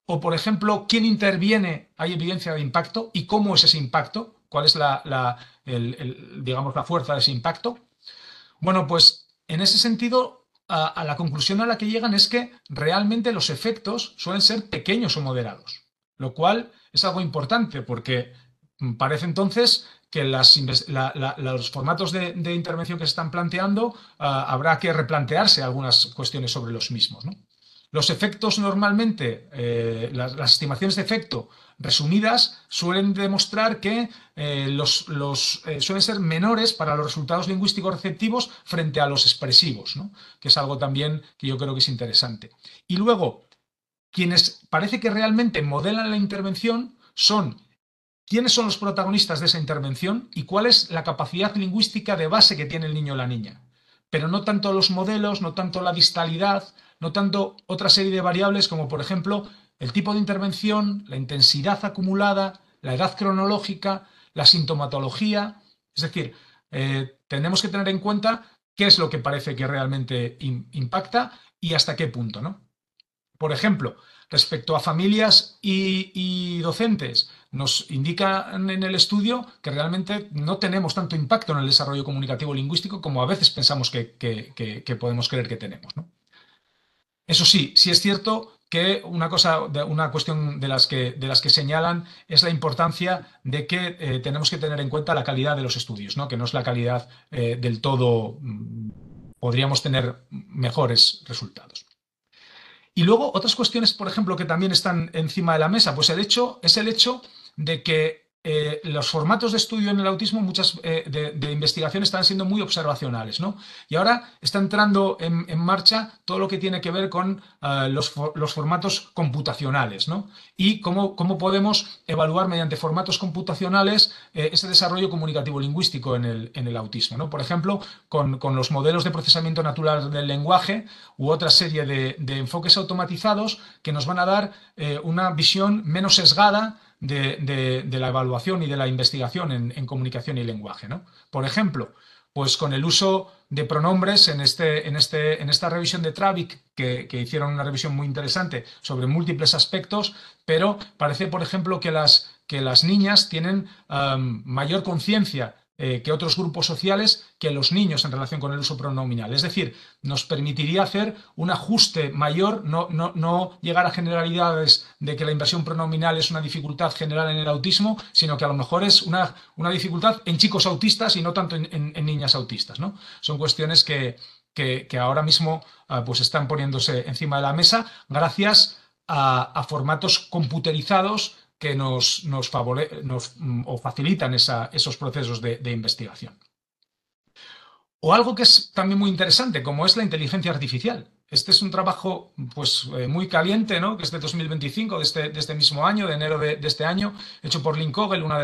o, por ejemplo, quién interviene, hay evidencia de impacto, y cómo es ese impacto, cuál es digamos, la fuerza de ese impacto. Bueno, pues en ese sentido, a la conclusión a la que llegan es que realmente los efectos suelen ser pequeños o moderados, lo cual es algo importante porque parece entonces que los formatos de intervención que se están planteando habrá que replantearse algunas cuestiones sobre los mismos, ¿no? Los efectos normalmente, las estimaciones de efecto resumidas suelen demostrar que suelen ser menores para los resultados lingüísticos receptivos frente a los expresivos, ¿no? Que es algo también que yo creo que es interesante. Y luego, quienes parece que realmente modelan la intervención son quiénes son los protagonistas de esa intervención y cuál es la capacidad lingüística de base que tiene el niño o la niña. Pero no tanto los modelos, no tanto la distalidad, no tanto otra serie de variables como, por ejemplo, el tipo de intervención, la intensidad acumulada, la edad cronológica, la sintomatología. Es decir, tenemos que tener en cuenta qué es lo que parece que realmente impacta y hasta qué punto, ¿no? Por ejemplo, respecto a familias y docentes, nos indican en el estudio que realmente no tenemos tanto impacto en el desarrollo comunicativo lingüístico como a veces pensamos que podemos creer que tenemos, ¿no? Eso sí, sí es cierto que una cuestión de las que señalan es la importancia de que tenemos que tener en cuenta la calidad de los estudios, ¿no? Que no es la calidad del todo, podríamos tener mejores resultados. Y luego otras cuestiones, por ejemplo, que también están encima de la mesa, pues es el hecho de que los formatos de estudio en el autismo, muchas de investigación están siendo muy observacionales, ¿no? Y ahora está entrando en marcha todo lo que tiene que ver con los formatos computacionales, ¿no? Y cómo podemos evaluar mediante formatos computacionales ese desarrollo comunicativo lingüístico en el autismo, ¿no? Por ejemplo, con los modelos de procesamiento natural del lenguaje u otra serie de enfoques automatizados que nos van a dar una visión menos sesgada de la evaluación y de la investigación en comunicación y lenguaje, ¿no? Por ejemplo, pues con el uso de pronombres en esta revisión de Travick, que hicieron una revisión muy interesante sobre múltiples aspectos, pero parece, por ejemplo, que las niñas tienen mayor conciencia que otros grupos sociales que los niños en relación con el uso pronominal. Es decir, nos permitiría hacer un ajuste mayor, no llegar a generalidades de que la inversión pronominal es una dificultad general en el autismo, sino que a lo mejor es una dificultad en chicos autistas y no tanto en niñas autistas, ¿no? Son cuestiones que ahora mismo pues están poniéndose encima de la mesa gracias a formatos computerizados que nos facilitan esos procesos de investigación. O algo que es también muy interesante, como es la inteligencia artificial. este es un trabajo pues, muy caliente, ¿no? Que es de 2025, de este mismo año, de enero de este año, hecho por Lynn Kogel, una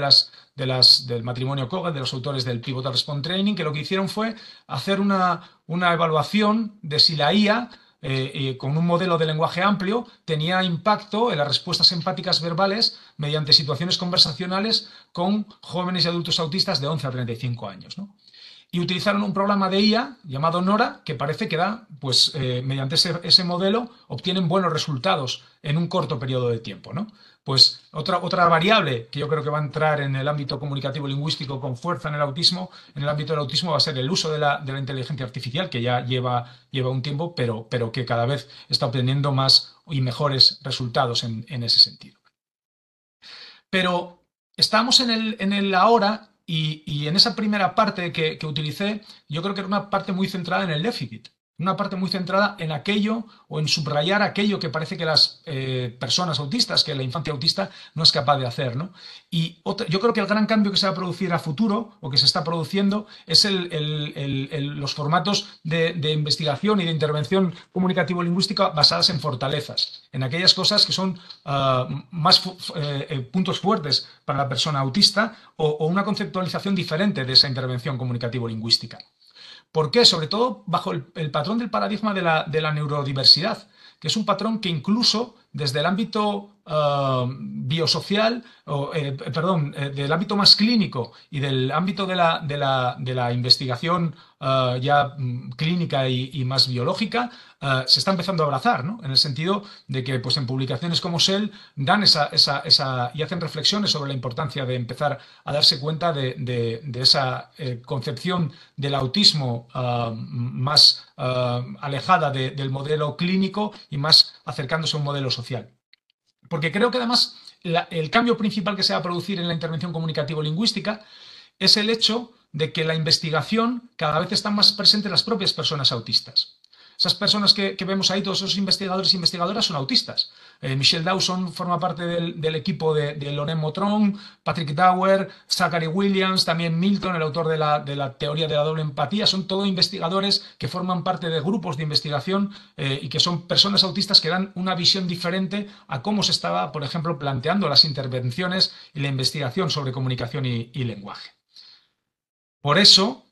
del matrimonio Kogel, de los autores del Pivotal Response Training, que lo que hicieron fue hacer una evaluación de si la IA, con un modelo de lenguaje amplio, tenía impacto en las respuestas empáticas verbales mediante situaciones conversacionales con jóvenes y adultos autistas de 11 a 35 años, ¿no? Y utilizaron un programa de IA llamado Nora, que parece que da, pues mediante ese modelo obtienen buenos resultados en un corto periodo de tiempo, ¿no? Pues otra variable que yo creo que va a entrar en el ámbito comunicativo lingüístico con fuerza en el autismo, en el ámbito del autismo, va a ser el uso de la inteligencia artificial, que ya lleva un tiempo, pero que cada vez está obteniendo más y mejores resultados en ese sentido. Pero estamos en el ahora y en esa primera parte que utilicé, yo creo que era una parte muy centrada en el déficit. Una parte muy centrada en aquello o en subrayar aquello que parece que las personas autistas, que la infancia autista no es capaz de hacer, ¿no? Y yo creo que el gran cambio que se va a producir a futuro o que se está produciendo es los formatos de investigación y de intervención comunicativo-lingüística basadas en fortalezas, en aquellas cosas que son más puntos fuertes para la persona autista o una conceptualización diferente de esa intervención comunicativo-lingüística. ¿Por qué? Sobre todo bajo el patrón del paradigma de la neurodiversidad, que es un patrón que incluso desde el ámbito biosocial, del ámbito más clínico y del ámbito de la investigación ya clínica y más biológica, se está empezando a abrazar, ¿no? En el sentido de que pues, en publicaciones como Cell dan y hacen reflexiones sobre la importancia de empezar a darse cuenta de esa concepción del autismo más alejada del modelo clínico y más acercándose a un modelo social. Porque creo que además el cambio principal que se va a producir en la intervención comunicativo-lingüística es el hecho de que la investigación cada vez está más presente en las propias personas autistas. Esas personas que vemos ahí, todos esos investigadores e investigadoras son autistas. Michelle Dawson forma parte del equipo de Loren Motrón, Patrick Dower, Zachary Williams, también Milton, el autor de la teoría de la doble empatía. Son todos investigadores que forman parte de grupos de investigación y que son personas autistas que dan una visión diferente a cómo se estaba, por ejemplo, planteando las intervenciones y la investigación sobre comunicación y lenguaje. Por eso,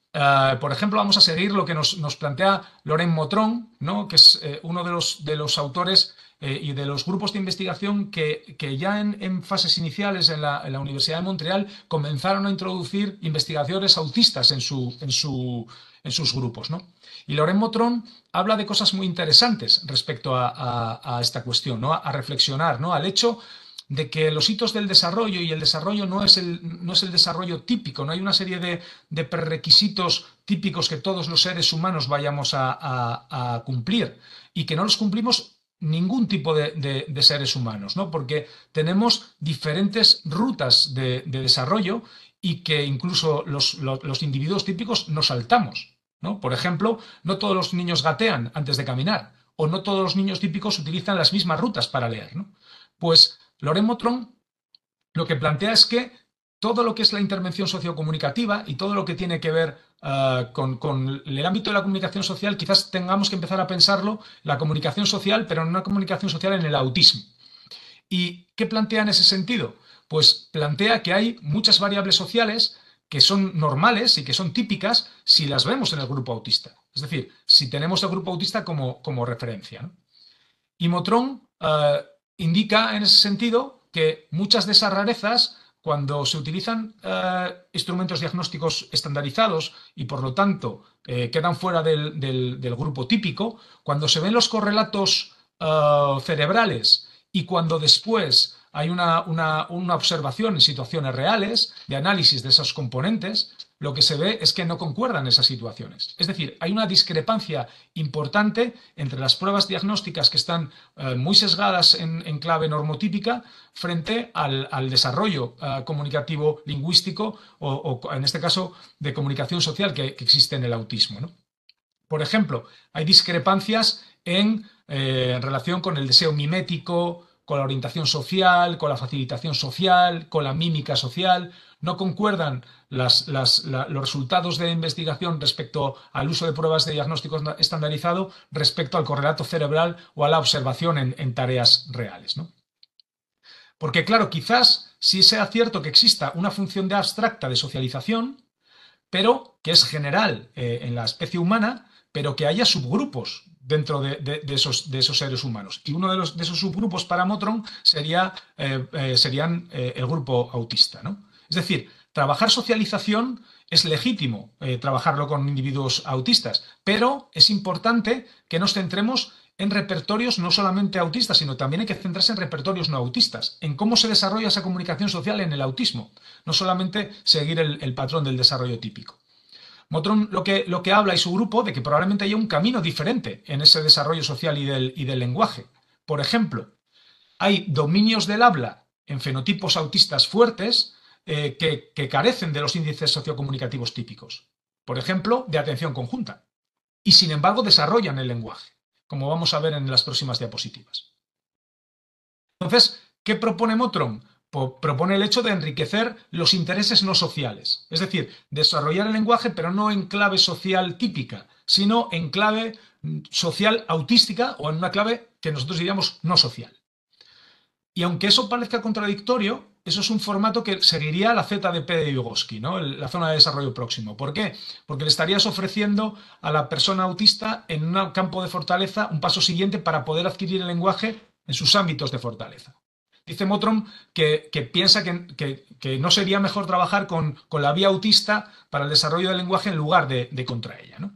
por ejemplo, vamos a seguir lo que nos plantea Loren Motrón, ¿no? Que es uno de los autores y de los grupos de investigación que ya en fases iniciales en la Universidad de Montreal comenzaron a introducir investigadores autistas en sus grupos, ¿no? Y Loren Motrón habla de cosas muy interesantes respecto a esta cuestión, ¿no? A reflexionar, ¿no? Al hecho de que los hitos del desarrollo y el desarrollo no es el desarrollo típico, no hay una serie de prerequisitos típicos que todos los seres humanos vayamos a cumplir y que no los cumplimos ningún tipo de seres humanos, ¿no? Porque tenemos diferentes rutas de desarrollo y que incluso los individuos típicos nos saltamos, ¿no? Por ejemplo, no todos los niños gatean antes de caminar o no todos los niños típicos utilizan las mismas rutas para leer, ¿no? Pues Loren Motrón lo que plantea es que todo lo que es la intervención sociocomunicativa y todo lo que tiene que ver con el ámbito de la comunicación social, quizás tengamos que empezar a pensarlo, la comunicación social, pero en una comunicación social en el autismo. ¿Y qué plantea en ese sentido? Pues plantea que hay muchas variables sociales que son normales y que son típicas si las vemos en el grupo autista. Es decir, si tenemos el grupo autista como referencia, ¿no? Y Motrón indica en ese sentido que muchas de esas rarezas, cuando se utilizan instrumentos diagnósticos estandarizados y por lo tanto quedan fuera del grupo típico, cuando se ven los correlatos cerebrales y cuando después hay una observación en situaciones reales de análisis de esos componentes, lo que se ve es que no concuerdan esas situaciones. Es decir, hay una discrepancia importante entre las pruebas diagnósticas que están muy sesgadas en clave normotípica frente al desarrollo comunicativo lingüístico o, en este caso, de comunicación social que existe en el autismo, ¿no? Por ejemplo, hay discrepancias en relación con el deseo mimético, con la orientación social, con la facilitación social, con la mímica social. No concuerdan los resultados de investigación respecto al uso de pruebas de diagnóstico estandarizado respecto al correlato cerebral o a la observación en tareas reales, ¿no? Porque, claro, quizás sí sea cierto que exista una función abstracta de socialización, pero que es general en la especie humana, pero que haya subgrupos dentro de esos seres humanos. Y uno de esos subgrupos para Motron serían el grupo autista, ¿no? Es decir, trabajar socialización es legítimo, trabajarlo con individuos autistas, pero es importante que nos centremos en repertorios no solamente autistas, sino también hay que centrarse en repertorios no autistas, en cómo se desarrolla esa comunicación social en el autismo, no solamente seguir el patrón del desarrollo típico. Motron lo que habla y su grupo de que probablemente haya un camino diferente en ese desarrollo social y del lenguaje. Por ejemplo, hay dominios del habla en fenotipos autistas fuertes que carecen de los índices sociocomunicativos típicos. Por ejemplo, de atención conjunta. Y sin embargo desarrollan el lenguaje, como vamos a ver en las próximas diapositivas. Entonces, ¿qué propone Motron? Propone el hecho de enriquecer los intereses no sociales, es decir, desarrollar el lenguaje, pero no en clave social típica, sino en clave social autística o en una clave que nosotros diríamos no social. Y aunque eso parezca contradictorio, eso es un formato que seguiría la ZDP de Vygotsky, ¿no? La zona de desarrollo próximo. ¿Por qué? Porque le estarías ofreciendo a la persona autista en un campo de fortaleza un paso siguiente para poder adquirir el lenguaje en sus ámbitos de fortaleza. Dice Motron que piensa que no sería mejor trabajar con la vía autista para el desarrollo del lenguaje en lugar de contra ella, ¿no?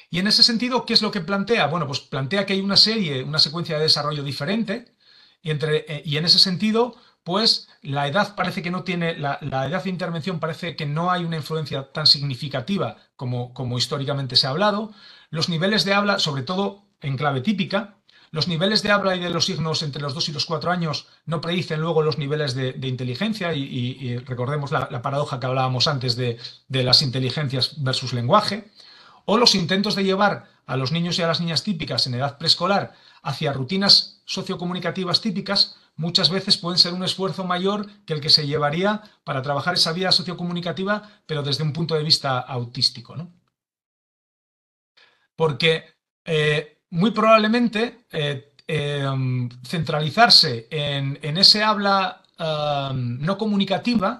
Y en ese sentido, ¿qué es lo que plantea? Bueno, pues plantea que hay una secuencia de desarrollo diferente y en ese sentido, pues la edad parece que no tiene, la edad de intervención parece que no hay una influencia tan significativa como históricamente se ha hablado. Los niveles de habla, sobre todo en clave típica, los niveles de habla y de los signos entre los 2 y los 4 años no predicen luego los niveles de inteligencia y recordemos la paradoja que hablábamos antes de las inteligencias versus lenguaje. O los intentos de llevar a los niños y a las niñas típicas en edad preescolar hacia rutinas sociocomunicativas típicas muchas veces pueden ser un esfuerzo mayor que el que se llevaría para trabajar esa vida sociocomunicativa, pero desde un punto de vista autístico, ¿no? Porque muy probablemente centralizarse en ese habla no comunicativa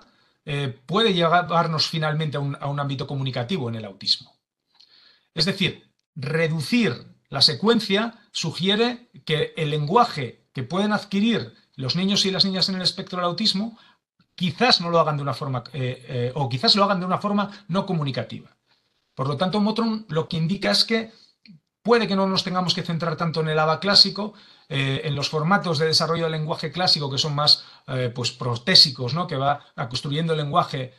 puede llevarnos finalmente a un ámbito comunicativo en el autismo. Es decir, reducir la secuencia sugiere que el lenguaje que pueden adquirir los niños y las niñas en el espectro del autismo quizás no lo hagan de una forma, o quizás lo hagan de una forma no comunicativa. Por lo tanto, Motron lo que indica es que puede que no nos tengamos que centrar tanto en el ABA clásico, en los formatos de desarrollo del lenguaje clásico que son más pues protésicos, ¿no? Que va construyendo el lenguaje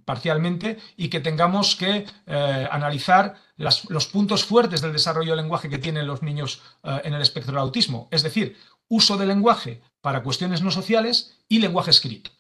parcialmente y que tengamos que analizar los puntos fuertes del desarrollo del lenguaje que tienen los niños en el espectro del autismo, es decir, uso del lenguaje para cuestiones no sociales y lenguaje escrito.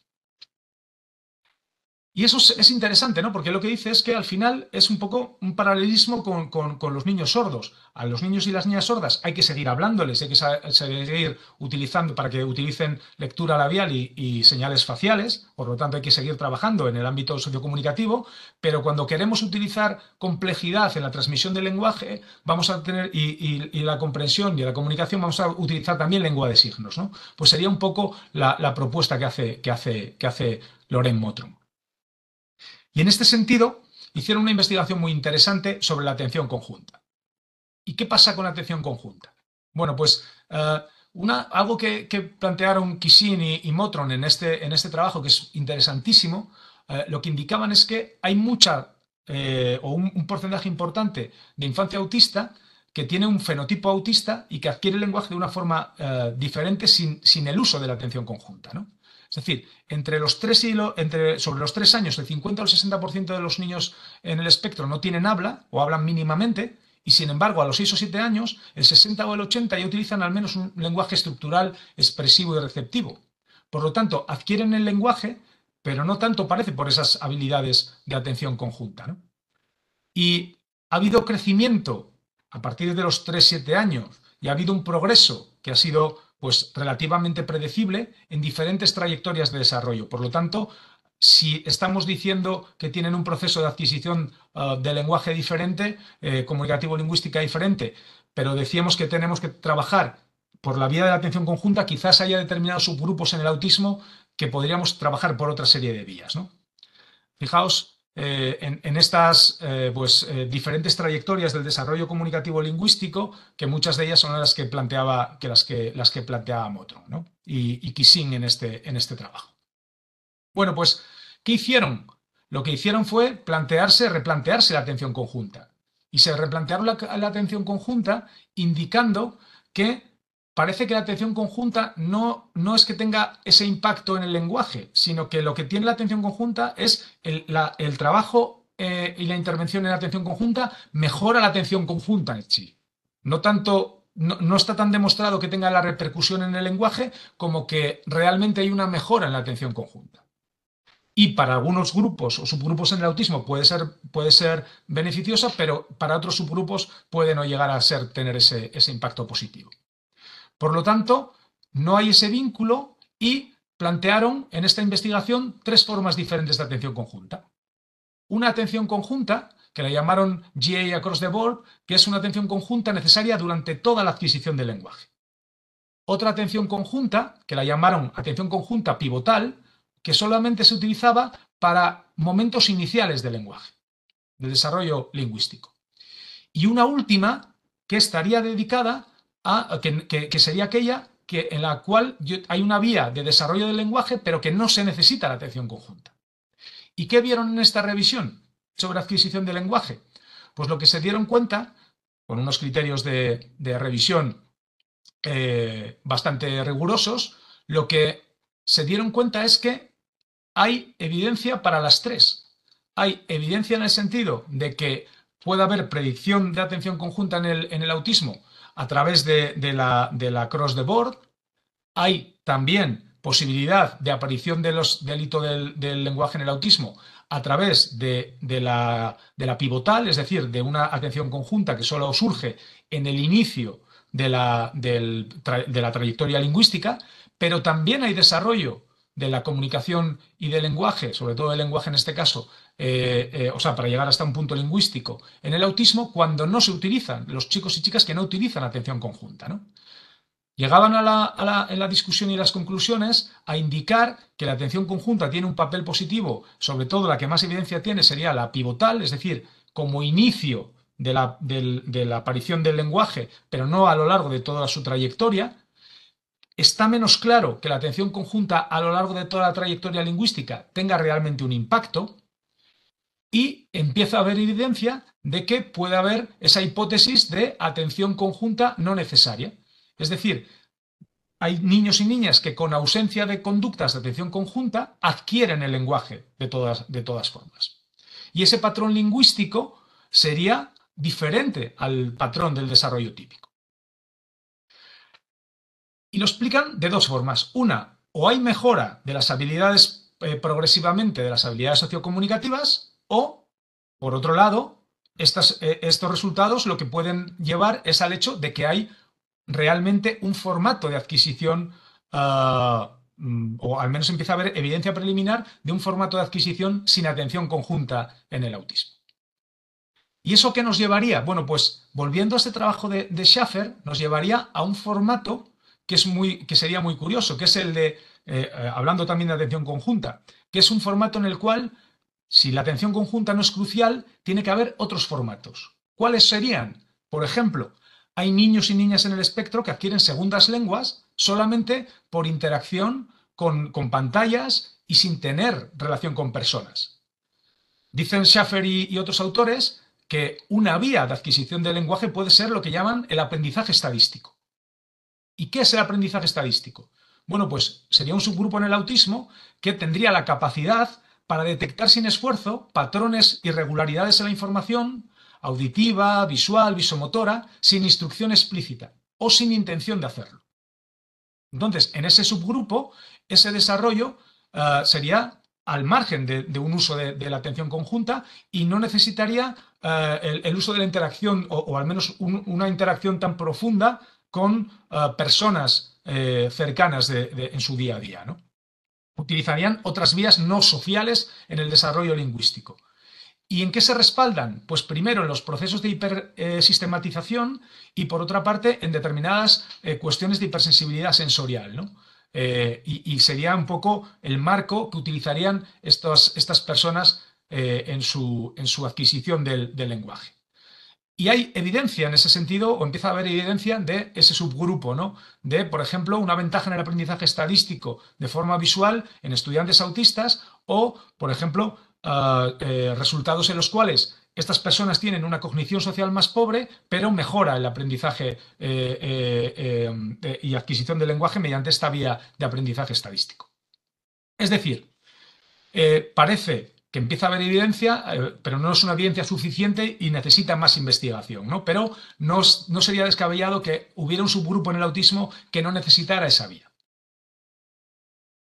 Y eso es interesante, ¿no? Porque lo que dice es que al final es un poco un paralelismo con los niños sordos. A los niños y las niñas sordas hay que seguir hablándoles, hay que seguir utilizando para que utilicen lectura labial y señales faciales, por lo tanto hay que seguir trabajando en el ámbito sociocomunicativo, pero cuando queremos utilizar complejidad en la transmisión del lenguaje, vamos a tener, y la comprensión y la comunicación, vamos a utilizar también lengua de signos, ¿no? Pues sería un poco la propuesta que hace Loren Motron. Y en este sentido, hicieron una investigación muy interesante sobre la atención conjunta. ¿Y qué pasa con la atención conjunta? Bueno, pues algo que plantearon Kissin y Motron en este trabajo, que es interesantísimo, lo que indicaban es que hay un porcentaje importante de infancia autista que tiene un fenotipo autista y que adquiere el lenguaje de una forma diferente sin el uso de la atención conjunta, ¿no? Es decir, sobre los 3 años, el 50 o el 60% de los niños en el espectro no tienen habla o hablan mínimamente, y sin embargo a los 6 o 7 años, el 60 o el 80 ya utilizan al menos un lenguaje estructural, expresivo y receptivo. Por lo tanto, adquieren el lenguaje, pero no tanto parece por esas habilidades de atención conjunta, ¿no? Y ha habido crecimiento a partir de los 3-7 años y ha habido un progreso que ha sido pues, relativamente predecible en diferentes trayectorias de desarrollo. Por lo tanto, si estamos diciendo que tienen un proceso de adquisición de lenguaje diferente, comunicativo-lingüística diferente, pero decíamos que tenemos que trabajar por la vía de la atención conjunta, quizás haya determinados subgrupos en el autismo que podríamos trabajar por otra serie de vías, ¿no? Fijaos en estas diferentes trayectorias del desarrollo comunicativo lingüístico, que muchas de ellas son las que planteaba, las que planteaba Motron, ¿no? y Kissing en este trabajo. Bueno, pues, ¿qué hicieron? Lo que hicieron fue replantearse la atención conjunta. Y se replantearon la atención conjunta indicando que parece que la atención conjunta no es que tenga ese impacto en el lenguaje, sino que lo que tiene la atención conjunta es el trabajo y la intervención en la atención conjunta mejora la atención conjunta en sí. No está tan demostrado que tenga la repercusión en el lenguaje como que realmente hay una mejora en la atención conjunta. Y para algunos grupos o subgrupos en el autismo puede ser beneficiosa, pero para otros subgrupos puede no llegar a tener ese impacto positivo. Por lo tanto, no hay ese vínculo y plantearon en esta investigación 3 formas diferentes de atención conjunta. Una atención conjunta, que la llamaron GA Across the Board, que es una atención conjunta necesaria durante toda la adquisición del lenguaje. Otra atención conjunta, que la llamaron atención conjunta pivotal, que solamente se utilizaba para momentos iniciales del lenguaje, del desarrollo lingüístico. Y una última, que estaría dedicada a, que sería aquella en la cual hay una vía de desarrollo del lenguaje, pero que no se necesita la atención conjunta. ¿Y qué vieron en esta revisión sobre adquisición del lenguaje? Pues lo que se dieron cuenta, con unos criterios de revisión bastante rigurosos, lo que se dieron cuenta es que hay evidencia para las 3. Hay evidencia en el sentido de que puede haber predicción de atención conjunta en el autismo a través de la cross the board. Hay también posibilidad de aparición del hito del lenguaje en el autismo a través de la pivotal, es decir, de una atención conjunta que solo surge en el inicio de la trayectoria lingüística, pero también hay desarrollo de la comunicación y del lenguaje, sobre todo del lenguaje en este caso, para llegar hasta un punto lingüístico en el autismo, cuando no se utilizan, los chicos y chicas que no utilizan atención conjunta, ¿no? Llegaban en la discusión y las conclusiones a indicar que la atención conjunta tiene un papel positivo, sobre todo la que más evidencia tiene sería la pivotal, es decir, como inicio de la aparición del lenguaje, pero no a lo largo de toda su trayectoria. Está menos claro que la atención conjunta a lo largo de toda la trayectoria lingüística tenga realmente un impacto, y empieza a haber evidencia de que puede haber esa hipótesis de atención conjunta no necesaria. Es decir, hay niños y niñas que con ausencia de conductas de atención conjunta adquieren el lenguaje de todas formas. Y ese patrón lingüístico sería diferente al patrón del desarrollo típico. Y lo explican de 2 formas. Una, o hay mejora de las habilidades progresivamente de las habilidades sociocomunicativas, o, por otro lado, estos resultados lo que pueden llevar es al hecho de que hay realmente un formato de adquisición, o al menos empieza a haber evidencia preliminar de un formato de adquisición sin atención conjunta en el autismo. ¿Y eso qué nos llevaría? Bueno, pues volviendo a este trabajo de Schaffer, nos llevaría a un formato que sería muy curioso, que es el de, hablando también de atención conjunta, que es un formato en el cual, si la atención conjunta no es crucial, tiene que haber otros formatos. ¿Cuáles serían? Por ejemplo, hay niños y niñas en el espectro que adquieren segundas lenguas solamente por interacción con pantallas y sin tener relación con personas. Dicen Schaffer y otros autores que una vía de adquisición del lenguaje puede ser lo que llaman el aprendizaje estadístico. ¿Y qué es el aprendizaje estadístico? Bueno, pues sería un subgrupo en el autismo que tendría la capacidad para detectar sin esfuerzo patrones, irregularidades en la información auditiva, visual, visomotora, sin instrucción explícita o sin intención de hacerlo. Entonces, en ese subgrupo, ese desarrollo sería al margen de un uso de la atención conjunta y no necesitaría el uso de la interacción o al menos una interacción tan profunda con personas cercanas en su día a día, ¿no? Utilizarían otras vías no sociales en el desarrollo lingüístico. ¿Y en qué se respaldan? Pues primero en los procesos de hipersistematización y por otra parte en determinadas cuestiones de hipersensibilidad sensorial, ¿no? Y sería un poco el marco que utilizarían estas personas en su adquisición del lenguaje. Y hay evidencia en ese sentido, o empieza a haber evidencia de ese subgrupo, ¿no? De, por ejemplo, una ventaja en el aprendizaje estadístico de forma visual en estudiantes autistas o, por ejemplo, resultados en los cuales estas personas tienen una cognición social más pobre, pero mejora el aprendizaje y adquisición del lenguaje mediante esta vía de aprendizaje estadístico. Es decir, parece que empieza a haber evidencia, pero no es una evidencia suficiente y necesita más investigación, ¿no? Pero no sería descabellado que hubiera un subgrupo en el autismo que no necesitara esa vía.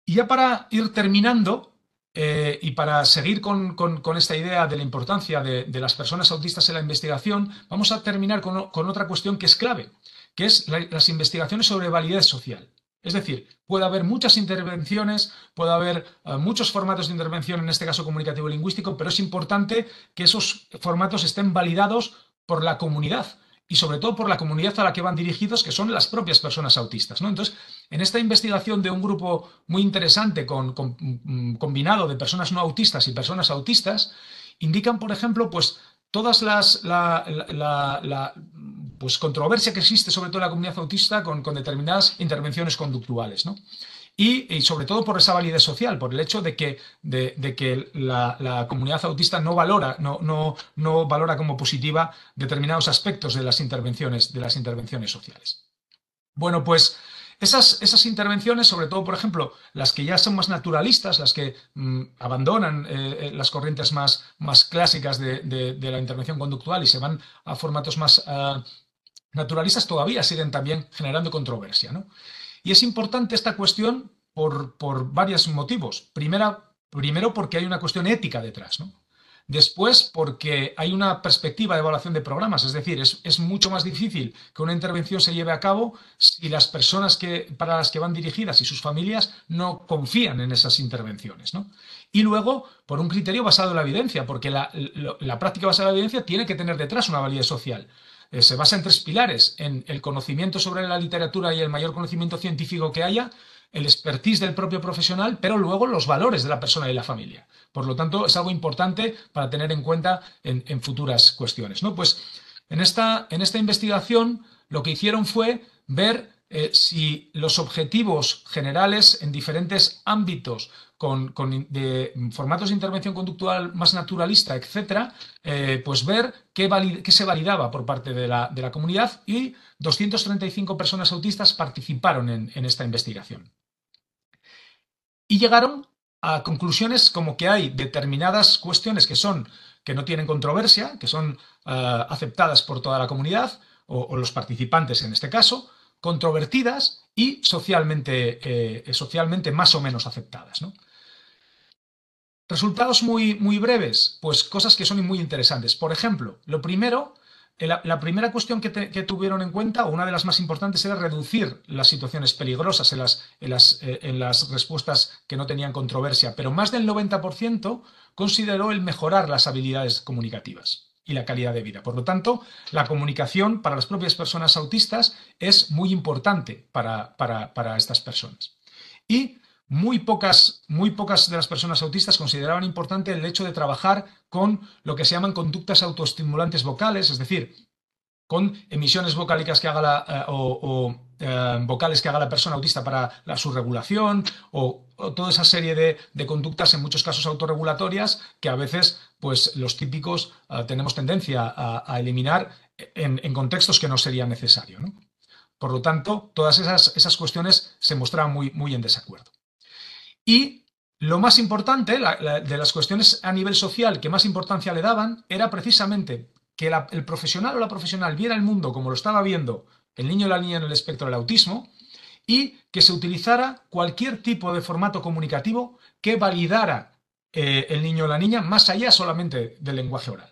Y ya para ir terminando, y para seguir con esta idea de la importancia de las personas autistas en la investigación, vamos a terminar con otra cuestión que es clave, que es las investigaciones sobre validez social. Es decir, puede haber muchas intervenciones, puede haber muchos formatos de intervención, en este caso comunicativo-lingüístico, pero es importante que esos formatos estén validados por la comunidad y sobre todo por la comunidad a la que van dirigidos, que son las propias personas autistas, ¿no? Entonces, en esta investigación de un grupo muy interesante combinado de personas no autistas y personas autistas, indican, por ejemplo, pues todas pues, controversia que existe sobre todo en la comunidad autista con determinadas intervenciones conductuales, ¿no? Y sobre todo por esa validez social, por el hecho de que la comunidad autista no valora como positiva determinados aspectos de las intervenciones sociales. Bueno, pues esas intervenciones, sobre todo, por ejemplo, las que ya son más naturalistas, las que abandonan las corrientes más clásicas de la intervención conductual y se van a formatos más naturalistas, todavía siguen también generando controversia, ¿no? Y es importante esta cuestión por varios motivos. Primero porque hay una cuestión ética detrás, ¿no? Después, porque hay una perspectiva de evaluación de programas, es decir, es mucho más difícil que una intervención se lleve a cabo si las personas para las que van dirigidas y sus familias no confían en esas intervenciones, ¿no? Y luego, por un criterio basado en la evidencia, porque la práctica basada en la evidencia tiene que tener detrás una validez social. Se basa en tres pilares: en el conocimiento sobre la literatura y el mayor conocimiento científico que haya, el expertise del propio profesional, pero luego los valores de la persona y la familia. Por lo tanto, es algo importante para tener en cuenta en futuras cuestiones, ¿no? Pues en esta investigación lo que hicieron fue ver si los objetivos generales en diferentes ámbitos de formatos de intervención conductual más naturalista, etcétera, pues ver qué se validaba por parte de la comunidad, y 235 personas autistas participaron en esta investigación. Y llegaron a conclusiones como que hay determinadas cuestiones que no tienen controversia, que son aceptadas por toda la comunidad, o los participantes en este caso, controvertidas y socialmente más o menos aceptadas, ¿no? Resultados muy breves, pues cosas que son muy interesantes. Por ejemplo, lo primero, la primera cuestión que tuvieron en cuenta, o una de las más importantes, era reducir las situaciones peligrosas en las respuestas que no tenían controversia, pero más del 90% consideró el mejorar las habilidades comunicativas y la calidad de vida. Por lo tanto, la comunicación para las propias personas autistas es muy importante para estas personas. Y muy pocas de las personas autistas consideraban importante el hecho de trabajar con lo que se llaman conductas autoestimulantes vocales, es decir, con emisiones vocálicas que haga vocales que haga la persona autista para su regulación, o toda esa serie de conductas, en muchos casos autorregulatorias, que a veces pues los típicos tenemos tendencia a eliminar en contextos que no sería necesario, ¿no? Por lo tanto, todas esas cuestiones se mostraban muy en desacuerdo. Y lo más importante, de las cuestiones a nivel social que más importancia le daban, era precisamente que el profesional o la profesional viera el mundo como lo estaba viendo el niño o la niña en el espectro del autismo, y que se utilizara cualquier tipo de formato comunicativo que validara el niño o la niña más allá solamente del lenguaje oral.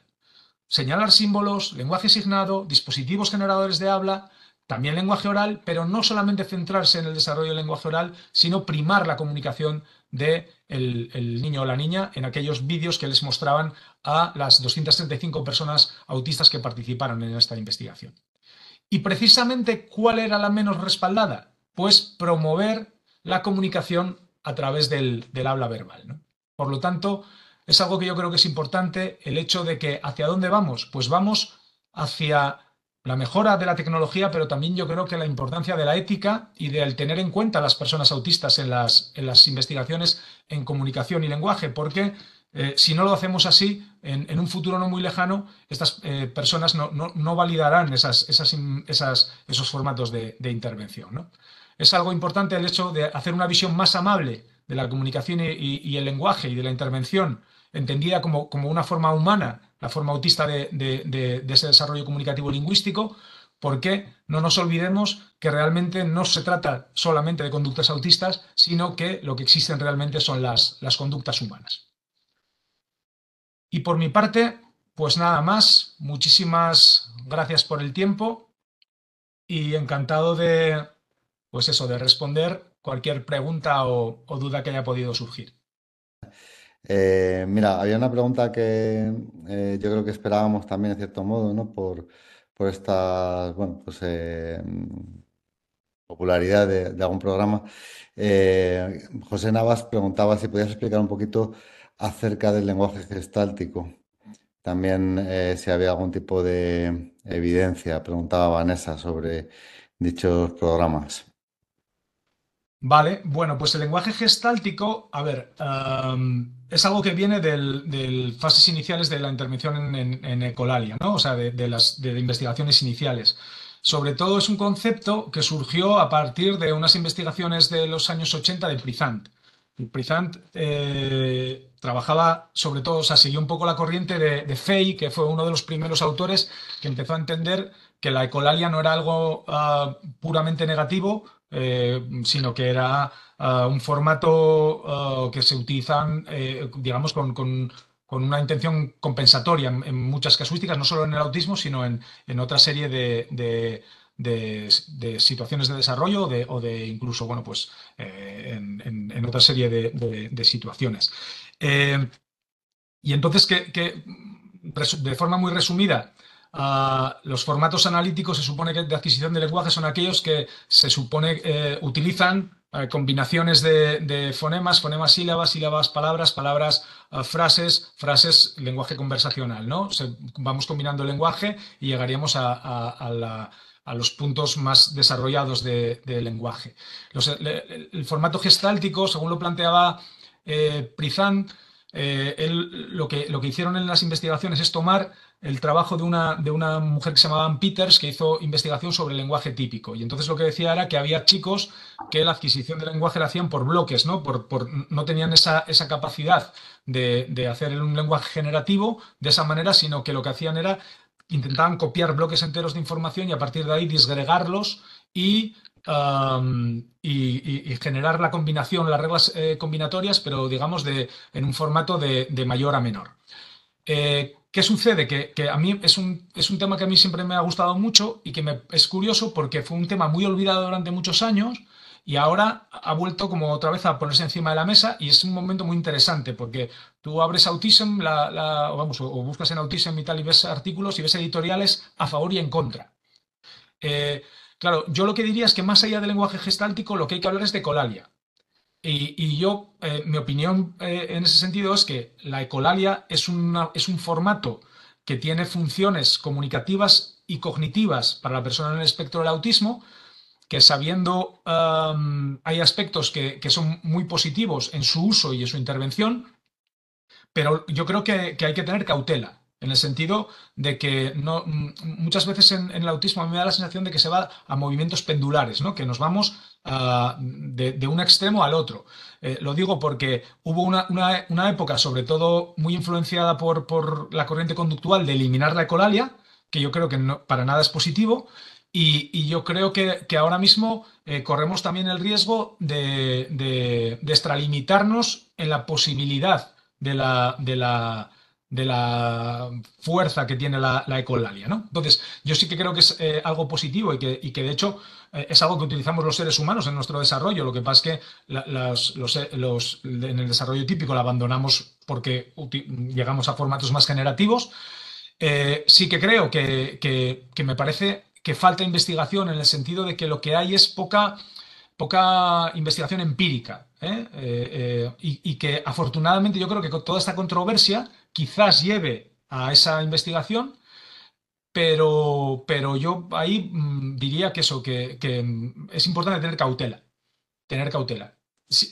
Señalar símbolos, lenguaje signado, dispositivos generadores de habla, también lenguaje oral, pero no solamente centrarse en el desarrollo del lenguaje oral, sino primar la comunicación del el niño o la niña en aquellos vídeos que les mostraban a las 235 personas autistas que participaron en esta investigación. Y precisamente, ¿cuál era la menos respaldada? Pues promover la comunicación a través del habla verbal, ¿no? Por lo tanto, es algo que yo creo que es importante, el hecho de que ¿hacia dónde vamos? Pues vamos hacia la mejora de la tecnología, pero también yo creo que la importancia de la ética y del tener en cuenta a las personas autistas en las investigaciones en comunicación y lenguaje, porque si no lo hacemos así, en un futuro no muy lejano, estas personas no validarán esos formatos de intervención, ¿no? Es algo importante el hecho de hacer una visión más amable de la comunicación y el lenguaje y de la intervención, entendida como una forma humana, la forma autista de ese desarrollo comunicativo lingüístico, porque no nos olvidemos que realmente no se trata solamente de conductas autistas, sino que lo que existen realmente son las conductas humanas. Y por mi parte, pues nada más. Muchísimas gracias por el tiempo y encantado pues eso, de responder cualquier pregunta o duda que haya podido surgir. Mira, había una pregunta que yo creo que esperábamos también en cierto modo, ¿no? Por esta, bueno, pues popularidad de algún programa. José Navas preguntaba si podías explicar un poquito acerca del lenguaje gestáltico. También si había algún tipo de evidencia, preguntaba Vanessa sobre dichos programas. Vale, bueno, pues el lenguaje gestáltico, a ver, es algo que viene del fases iniciales de la intervención en ecolalia, ¿no? O sea, de investigaciones iniciales. Sobre todo es un concepto que surgió a partir de unas investigaciones de los años 80 de Pruzant. Pruzant trabajaba sobre todo, o sea, siguió un poco la corriente de Fey, que fue uno de los primeros autores que empezó a entender que la ecolalia no era algo puramente negativo, sino que era un formato que se utilizan, digamos, con una intención compensatoria en muchas casuísticas, no solo en el autismo, sino en otra serie de situaciones de desarrollo o de incluso, bueno, pues en otra serie de situaciones. Y entonces, de forma muy resumida, los formatos analíticos se supone que de adquisición de lenguaje son aquellos que se supone utilizan combinaciones de fonemas, fonemas sílabas, sílabas palabras, palabras frases, lenguaje conversacional, ¿no? Vamos combinando el lenguaje y llegaríamos a los puntos más desarrollados del lenguaje. El formato gestáltico, según lo planteaba Pruzant, lo que hicieron en las investigaciones es tomar el trabajo de una mujer que se llamaba Ann Peters, que hizo investigación sobre el lenguaje típico. Y entonces lo que decía era que había chicos que la adquisición del lenguaje la hacían por bloques, ¿no? No tenían esa capacidad de hacer un lenguaje generativo de esa manera, sino que lo que hacían era intentaban copiar bloques enteros de información y a partir de ahí disgregarlos y generar la combinación, las reglas combinatorias, pero digamos en un formato de mayor a menor. ¿Qué sucede? Que a mí es un tema que a mí siempre me ha gustado mucho y que es curioso porque fue un tema muy olvidado durante muchos años y ahora ha vuelto como otra vez a ponerse encima de la mesa y es un momento muy interesante porque tú abres Autism o buscas en Autism y tal y ves artículos y ves editoriales a favor y en contra. Claro, yo lo que diría es que más allá del lenguaje gestáltico lo que hay que hablar es de ecolalia. Y yo, mi opinión en ese sentido es que la ecolalia es un formato que tiene funciones comunicativas y cognitivas para la persona en el espectro del autismo, que sabiendo hay aspectos que son muy positivos en su uso y en su intervención, pero yo creo que hay que tener cautela. En el sentido de que muchas veces en el autismo a mí me da la sensación de que se va a movimientos pendulares, ¿no? Que nos vamos de un extremo al otro. Lo digo porque hubo una época, sobre todo muy influenciada por la corriente conductual, de eliminar la ecolalia, que yo creo que para nada es positivo, y yo creo que ahora mismo corremos también el riesgo de extralimitarnos en la posibilidad de la de la fuerza que tiene la ecolalia, ¿no? Entonces, yo sí que creo que es algo positivo y que de hecho es algo que utilizamos los seres humanos en nuestro desarrollo. Lo que pasa es que en el desarrollo típico la abandonamos porque llegamos a formatos más generativos. Sí que creo que me parece que falta investigación en el sentido de que lo que hay es poca investigación empírica, ¿eh? Y que afortunadamente yo creo que con toda esta controversia quizás lleve a esa investigación, pero yo ahí diría que eso, que es importante tener cautela, tener cautela.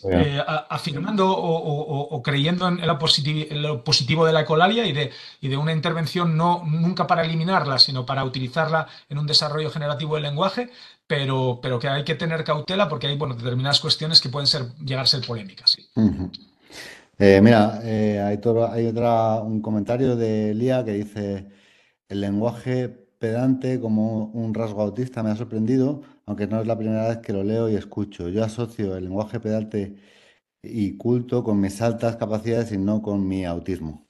Muy bien. Afirmando o creyendo en en lo positivo de la ecolalia y de una intervención no, nunca para eliminarla, sino para utilizarla en un desarrollo generativo del lenguaje, pero que hay que tener cautela porque hay, bueno, determinadas cuestiones que pueden llegar a ser polémicas. Sí. Ujú. Mira, un comentario de Lía que dice, el lenguaje pedante como un rasgo autista me ha sorprendido, aunque no es la primera vez que lo leo y escucho. Yo asocio el lenguaje pedante y culto con mis altas capacidades y no con mi autismo.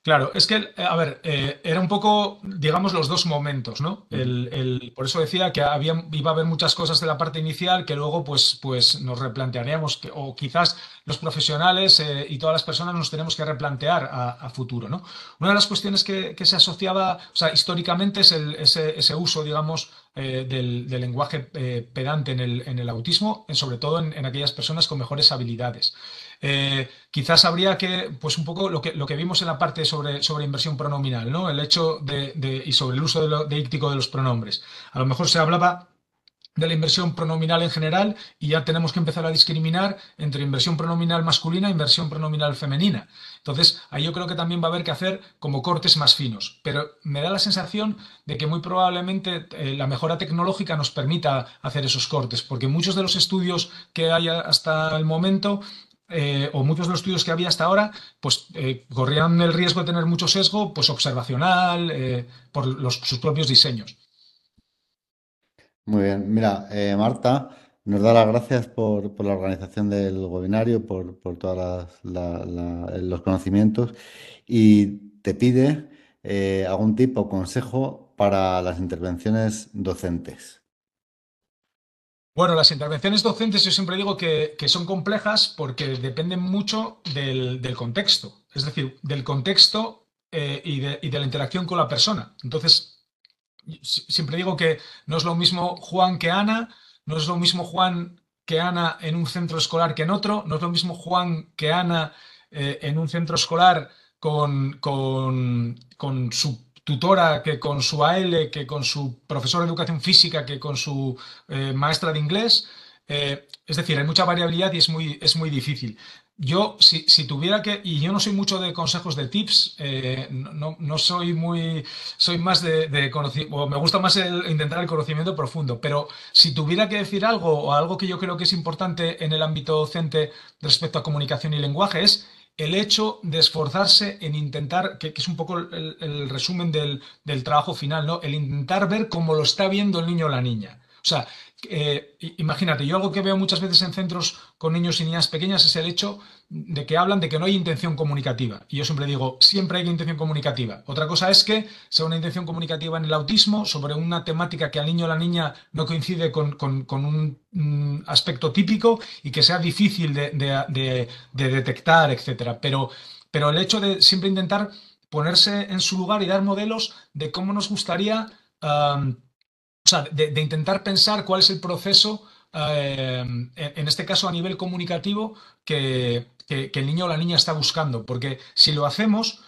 Claro, es que, a ver, era un poco, digamos, los dos momentos, ¿no? Ujú. Por eso decía que iba a haber muchas cosas de la parte inicial que luego, pues nos replantearíamos, o quizás los profesionales y todas las personas nos tenemos que replantear a futuro, ¿no? Una de las cuestiones que se asociaba, o sea, históricamente es ese uso, digamos, del lenguaje pedante en el autismo, sobre todo en aquellas personas con mejores habilidades. Quizás habría que, pues un poco lo que vimos en la parte sobre inversión pronominal, ¿no? El hecho y sobre el uso deíctico de los pronombres. A lo mejor se hablaba de la inversión pronominal en general y ya tenemos que empezar a discriminar entre inversión pronominal masculina e inversión pronominal femenina. Entonces, ahí yo creo que también va a haber que hacer como cortes más finos. Pero me da la sensación de que muy probablemente la mejora tecnológica nos permita hacer esos cortes, porque muchos de los estudios que hay hasta el momento o muchos de los estudios que había hasta ahora, pues corrían el riesgo de tener mucho sesgo, pues observacional, por sus propios diseños. Muy bien. Mira, Marta nos da las gracias por la organización del webinario, por todos los conocimientos y te pide algún tipo de consejo para las intervenciones docentes. Bueno, las intervenciones docentes yo siempre digo que son complejas porque dependen mucho del contexto, es decir, del contexto y de la interacción con la persona. Entonces, siempre digo que no es lo mismo Juan que Ana, no es lo mismo Juan que Ana en un centro escolar que en otro, no es lo mismo Juan que Ana en un centro escolar con su tutora, que con su AL, que con su profesor de educación física, que con su maestra de inglés. Es decir, hay mucha variabilidad y es muy difícil. Yo, si tuviera que, y yo no soy mucho de consejos de tips, no soy muy, soy más de conocimiento, o me gusta más intentar el conocimiento profundo, pero si tuviera que decir algo o algo que yo creo que es importante en el ámbito docente respecto a comunicación y lenguaje es el hecho de esforzarse en intentar, que es un poco el resumen del trabajo final, ¿no? El intentar ver cómo lo está viendo el niño o la niña. O sea, imagínate, yo algo que veo muchas veces en centros con niños y niñas pequeñas es el hecho de que hablan de que no hay intención comunicativa. Y yo siempre digo, siempre hay intención comunicativa. Otra cosa es que sea una intención comunicativa en el autismo sobre una temática que al niño o la niña no coincide con un aspecto típico y que sea difícil de detectar, etcétera. Pero el hecho de siempre intentar ponerse en su lugar y dar modelos de cómo nos gustaría, o sea, de intentar pensar cuál es el proceso, en este caso a nivel comunicativo, que el niño o la niña está buscando. Porque si lo hacemos,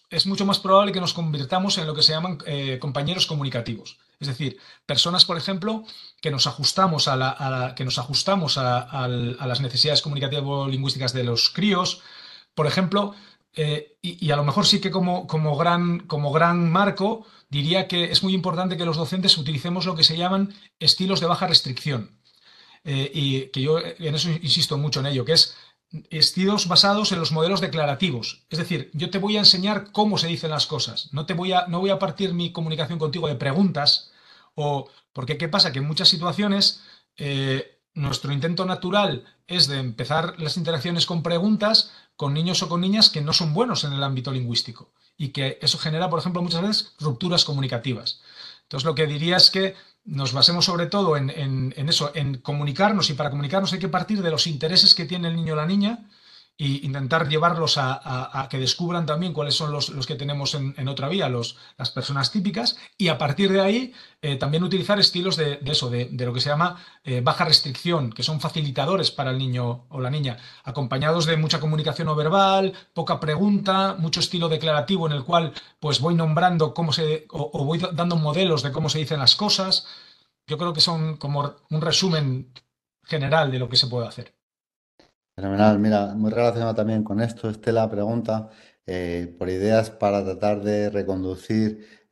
es mucho más probable que nos convirtamos en lo que se llaman compañeros comunicativos. Es decir, personas, por ejemplo, que nos ajustamos que nos ajustamos a las necesidades comunicativo-lingüísticas de los críos, por ejemplo, y a lo mejor sí que como gran marco diría que es muy importante que los docentes utilicemos lo que se llaman estilos de baja restricción. Y que yo en eso insisto mucho en ello, que es estilos basados en los modelos declarativos. Es decir, yo te voy a enseñar cómo se dicen las cosas. No voy a partir mi comunicación contigo de preguntas, porque ¿qué pasa? Que en muchas situaciones nuestro intento natural es de empezar las interacciones con preguntas con niños o con niñas que no son buenos en el ámbito lingüístico y que eso genera, por ejemplo, muchas veces rupturas comunicativas. Entonces, lo que diría es que nos basemos sobre todo en eso, en comunicarnos, y para comunicarnos hay que partir de los intereses que tiene el niño o la niña y intentar llevarlos a que descubran también cuáles son los que tenemos en otra vía, las personas típicas, y a partir de ahí también utilizar estilos de eso, de lo que se llama baja restricción, que son facilitadores para el niño o la niña, acompañados de mucha comunicación no verbal, poca pregunta, mucho estilo declarativo en el cual pues voy nombrando cómo o voy dando modelos de cómo se dicen las cosas. Yo creo que son como un resumen general de lo que se puede hacer. Fenomenal, mira, muy relacionado también con esto, Estela pregunta por ideas para tratar de reconducir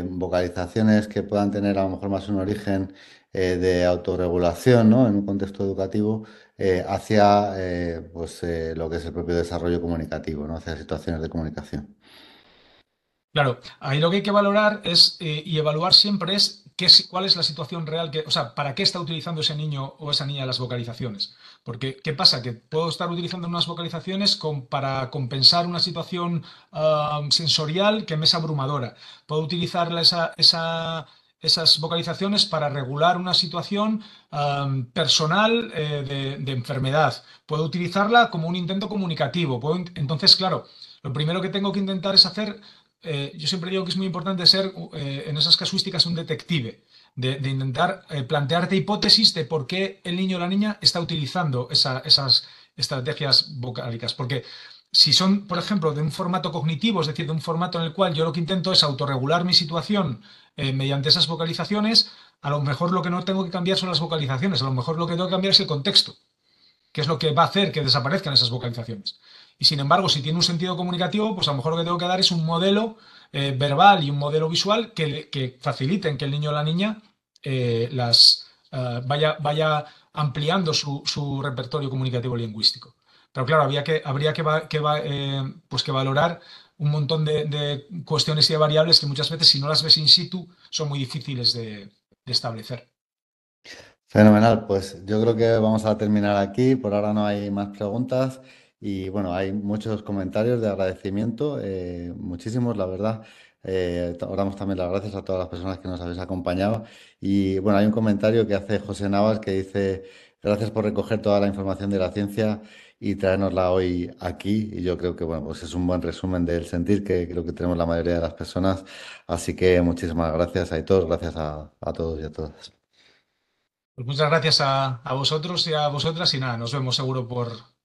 vocalizaciones que puedan tener a lo mejor más un origen de autorregulación, ¿no? En un contexto educativo hacia pues, lo que es el propio desarrollo comunicativo, ¿no? Hacia situaciones de comunicación. Claro, ahí lo que hay que valorar es y evaluar siempre es cuál es la situación real, o sea, para qué está utilizando ese niño o esa niña las vocalizaciones. Porque, ¿qué pasa? Que puedo estar utilizando unas vocalizaciones para compensar una situación sensorial que me es abrumadora. Puedo utilizar esas vocalizaciones para regular una situación personal de enfermedad. Puedo utilizarla como un intento comunicativo. Entonces, claro, lo primero que tengo que intentar es hacer yo siempre digo que es muy importante ser en esas casuísticas un detective, de intentar plantearte hipótesis de por qué el niño o la niña está utilizando esas estrategias vocálicas. Porque si son, por ejemplo, de un formato cognitivo, es decir, de un formato en el cual yo lo que intento es autorregular mi situación mediante esas vocalizaciones, a lo mejor lo que no tengo que cambiar son las vocalizaciones, a lo mejor lo que tengo que cambiar es el contexto, que es lo que va a hacer que desaparezcan esas vocalizaciones. Y sin embargo, si tiene un sentido comunicativo, pues a lo mejor lo que tengo que dar es un modelo verbal y un modelo visual que faciliten que el niño o la niña vaya ampliando su repertorio comunicativo lingüístico. Pero claro, habría pues que valorar un montón de cuestiones y de variables que muchas veces, si no las ves in situ, son muy difíciles de establecer. Fenomenal, pues yo creo que vamos a terminar aquí. Por ahora no hay más preguntas y bueno, hay muchos comentarios de agradecimiento, muchísimos, la verdad. Damos también las gracias a todas las personas que nos habéis acompañado. Y bueno, hay un comentario que hace José Navas que dice, gracias por recoger toda la información de la ciencia y traernosla hoy aquí. Y yo creo que bueno, pues es un buen resumen del sentir que creo que tenemos la mayoría de las personas. Así que muchísimas gracias a todos, gracias a todos y a todas. Pues muchas gracias a vosotros y a vosotras y nada, nos vemos seguro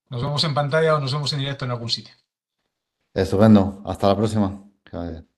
nos vemos en pantalla o nos vemos en directo en algún sitio. Estupendo. Hasta la próxima. Que vaya bien.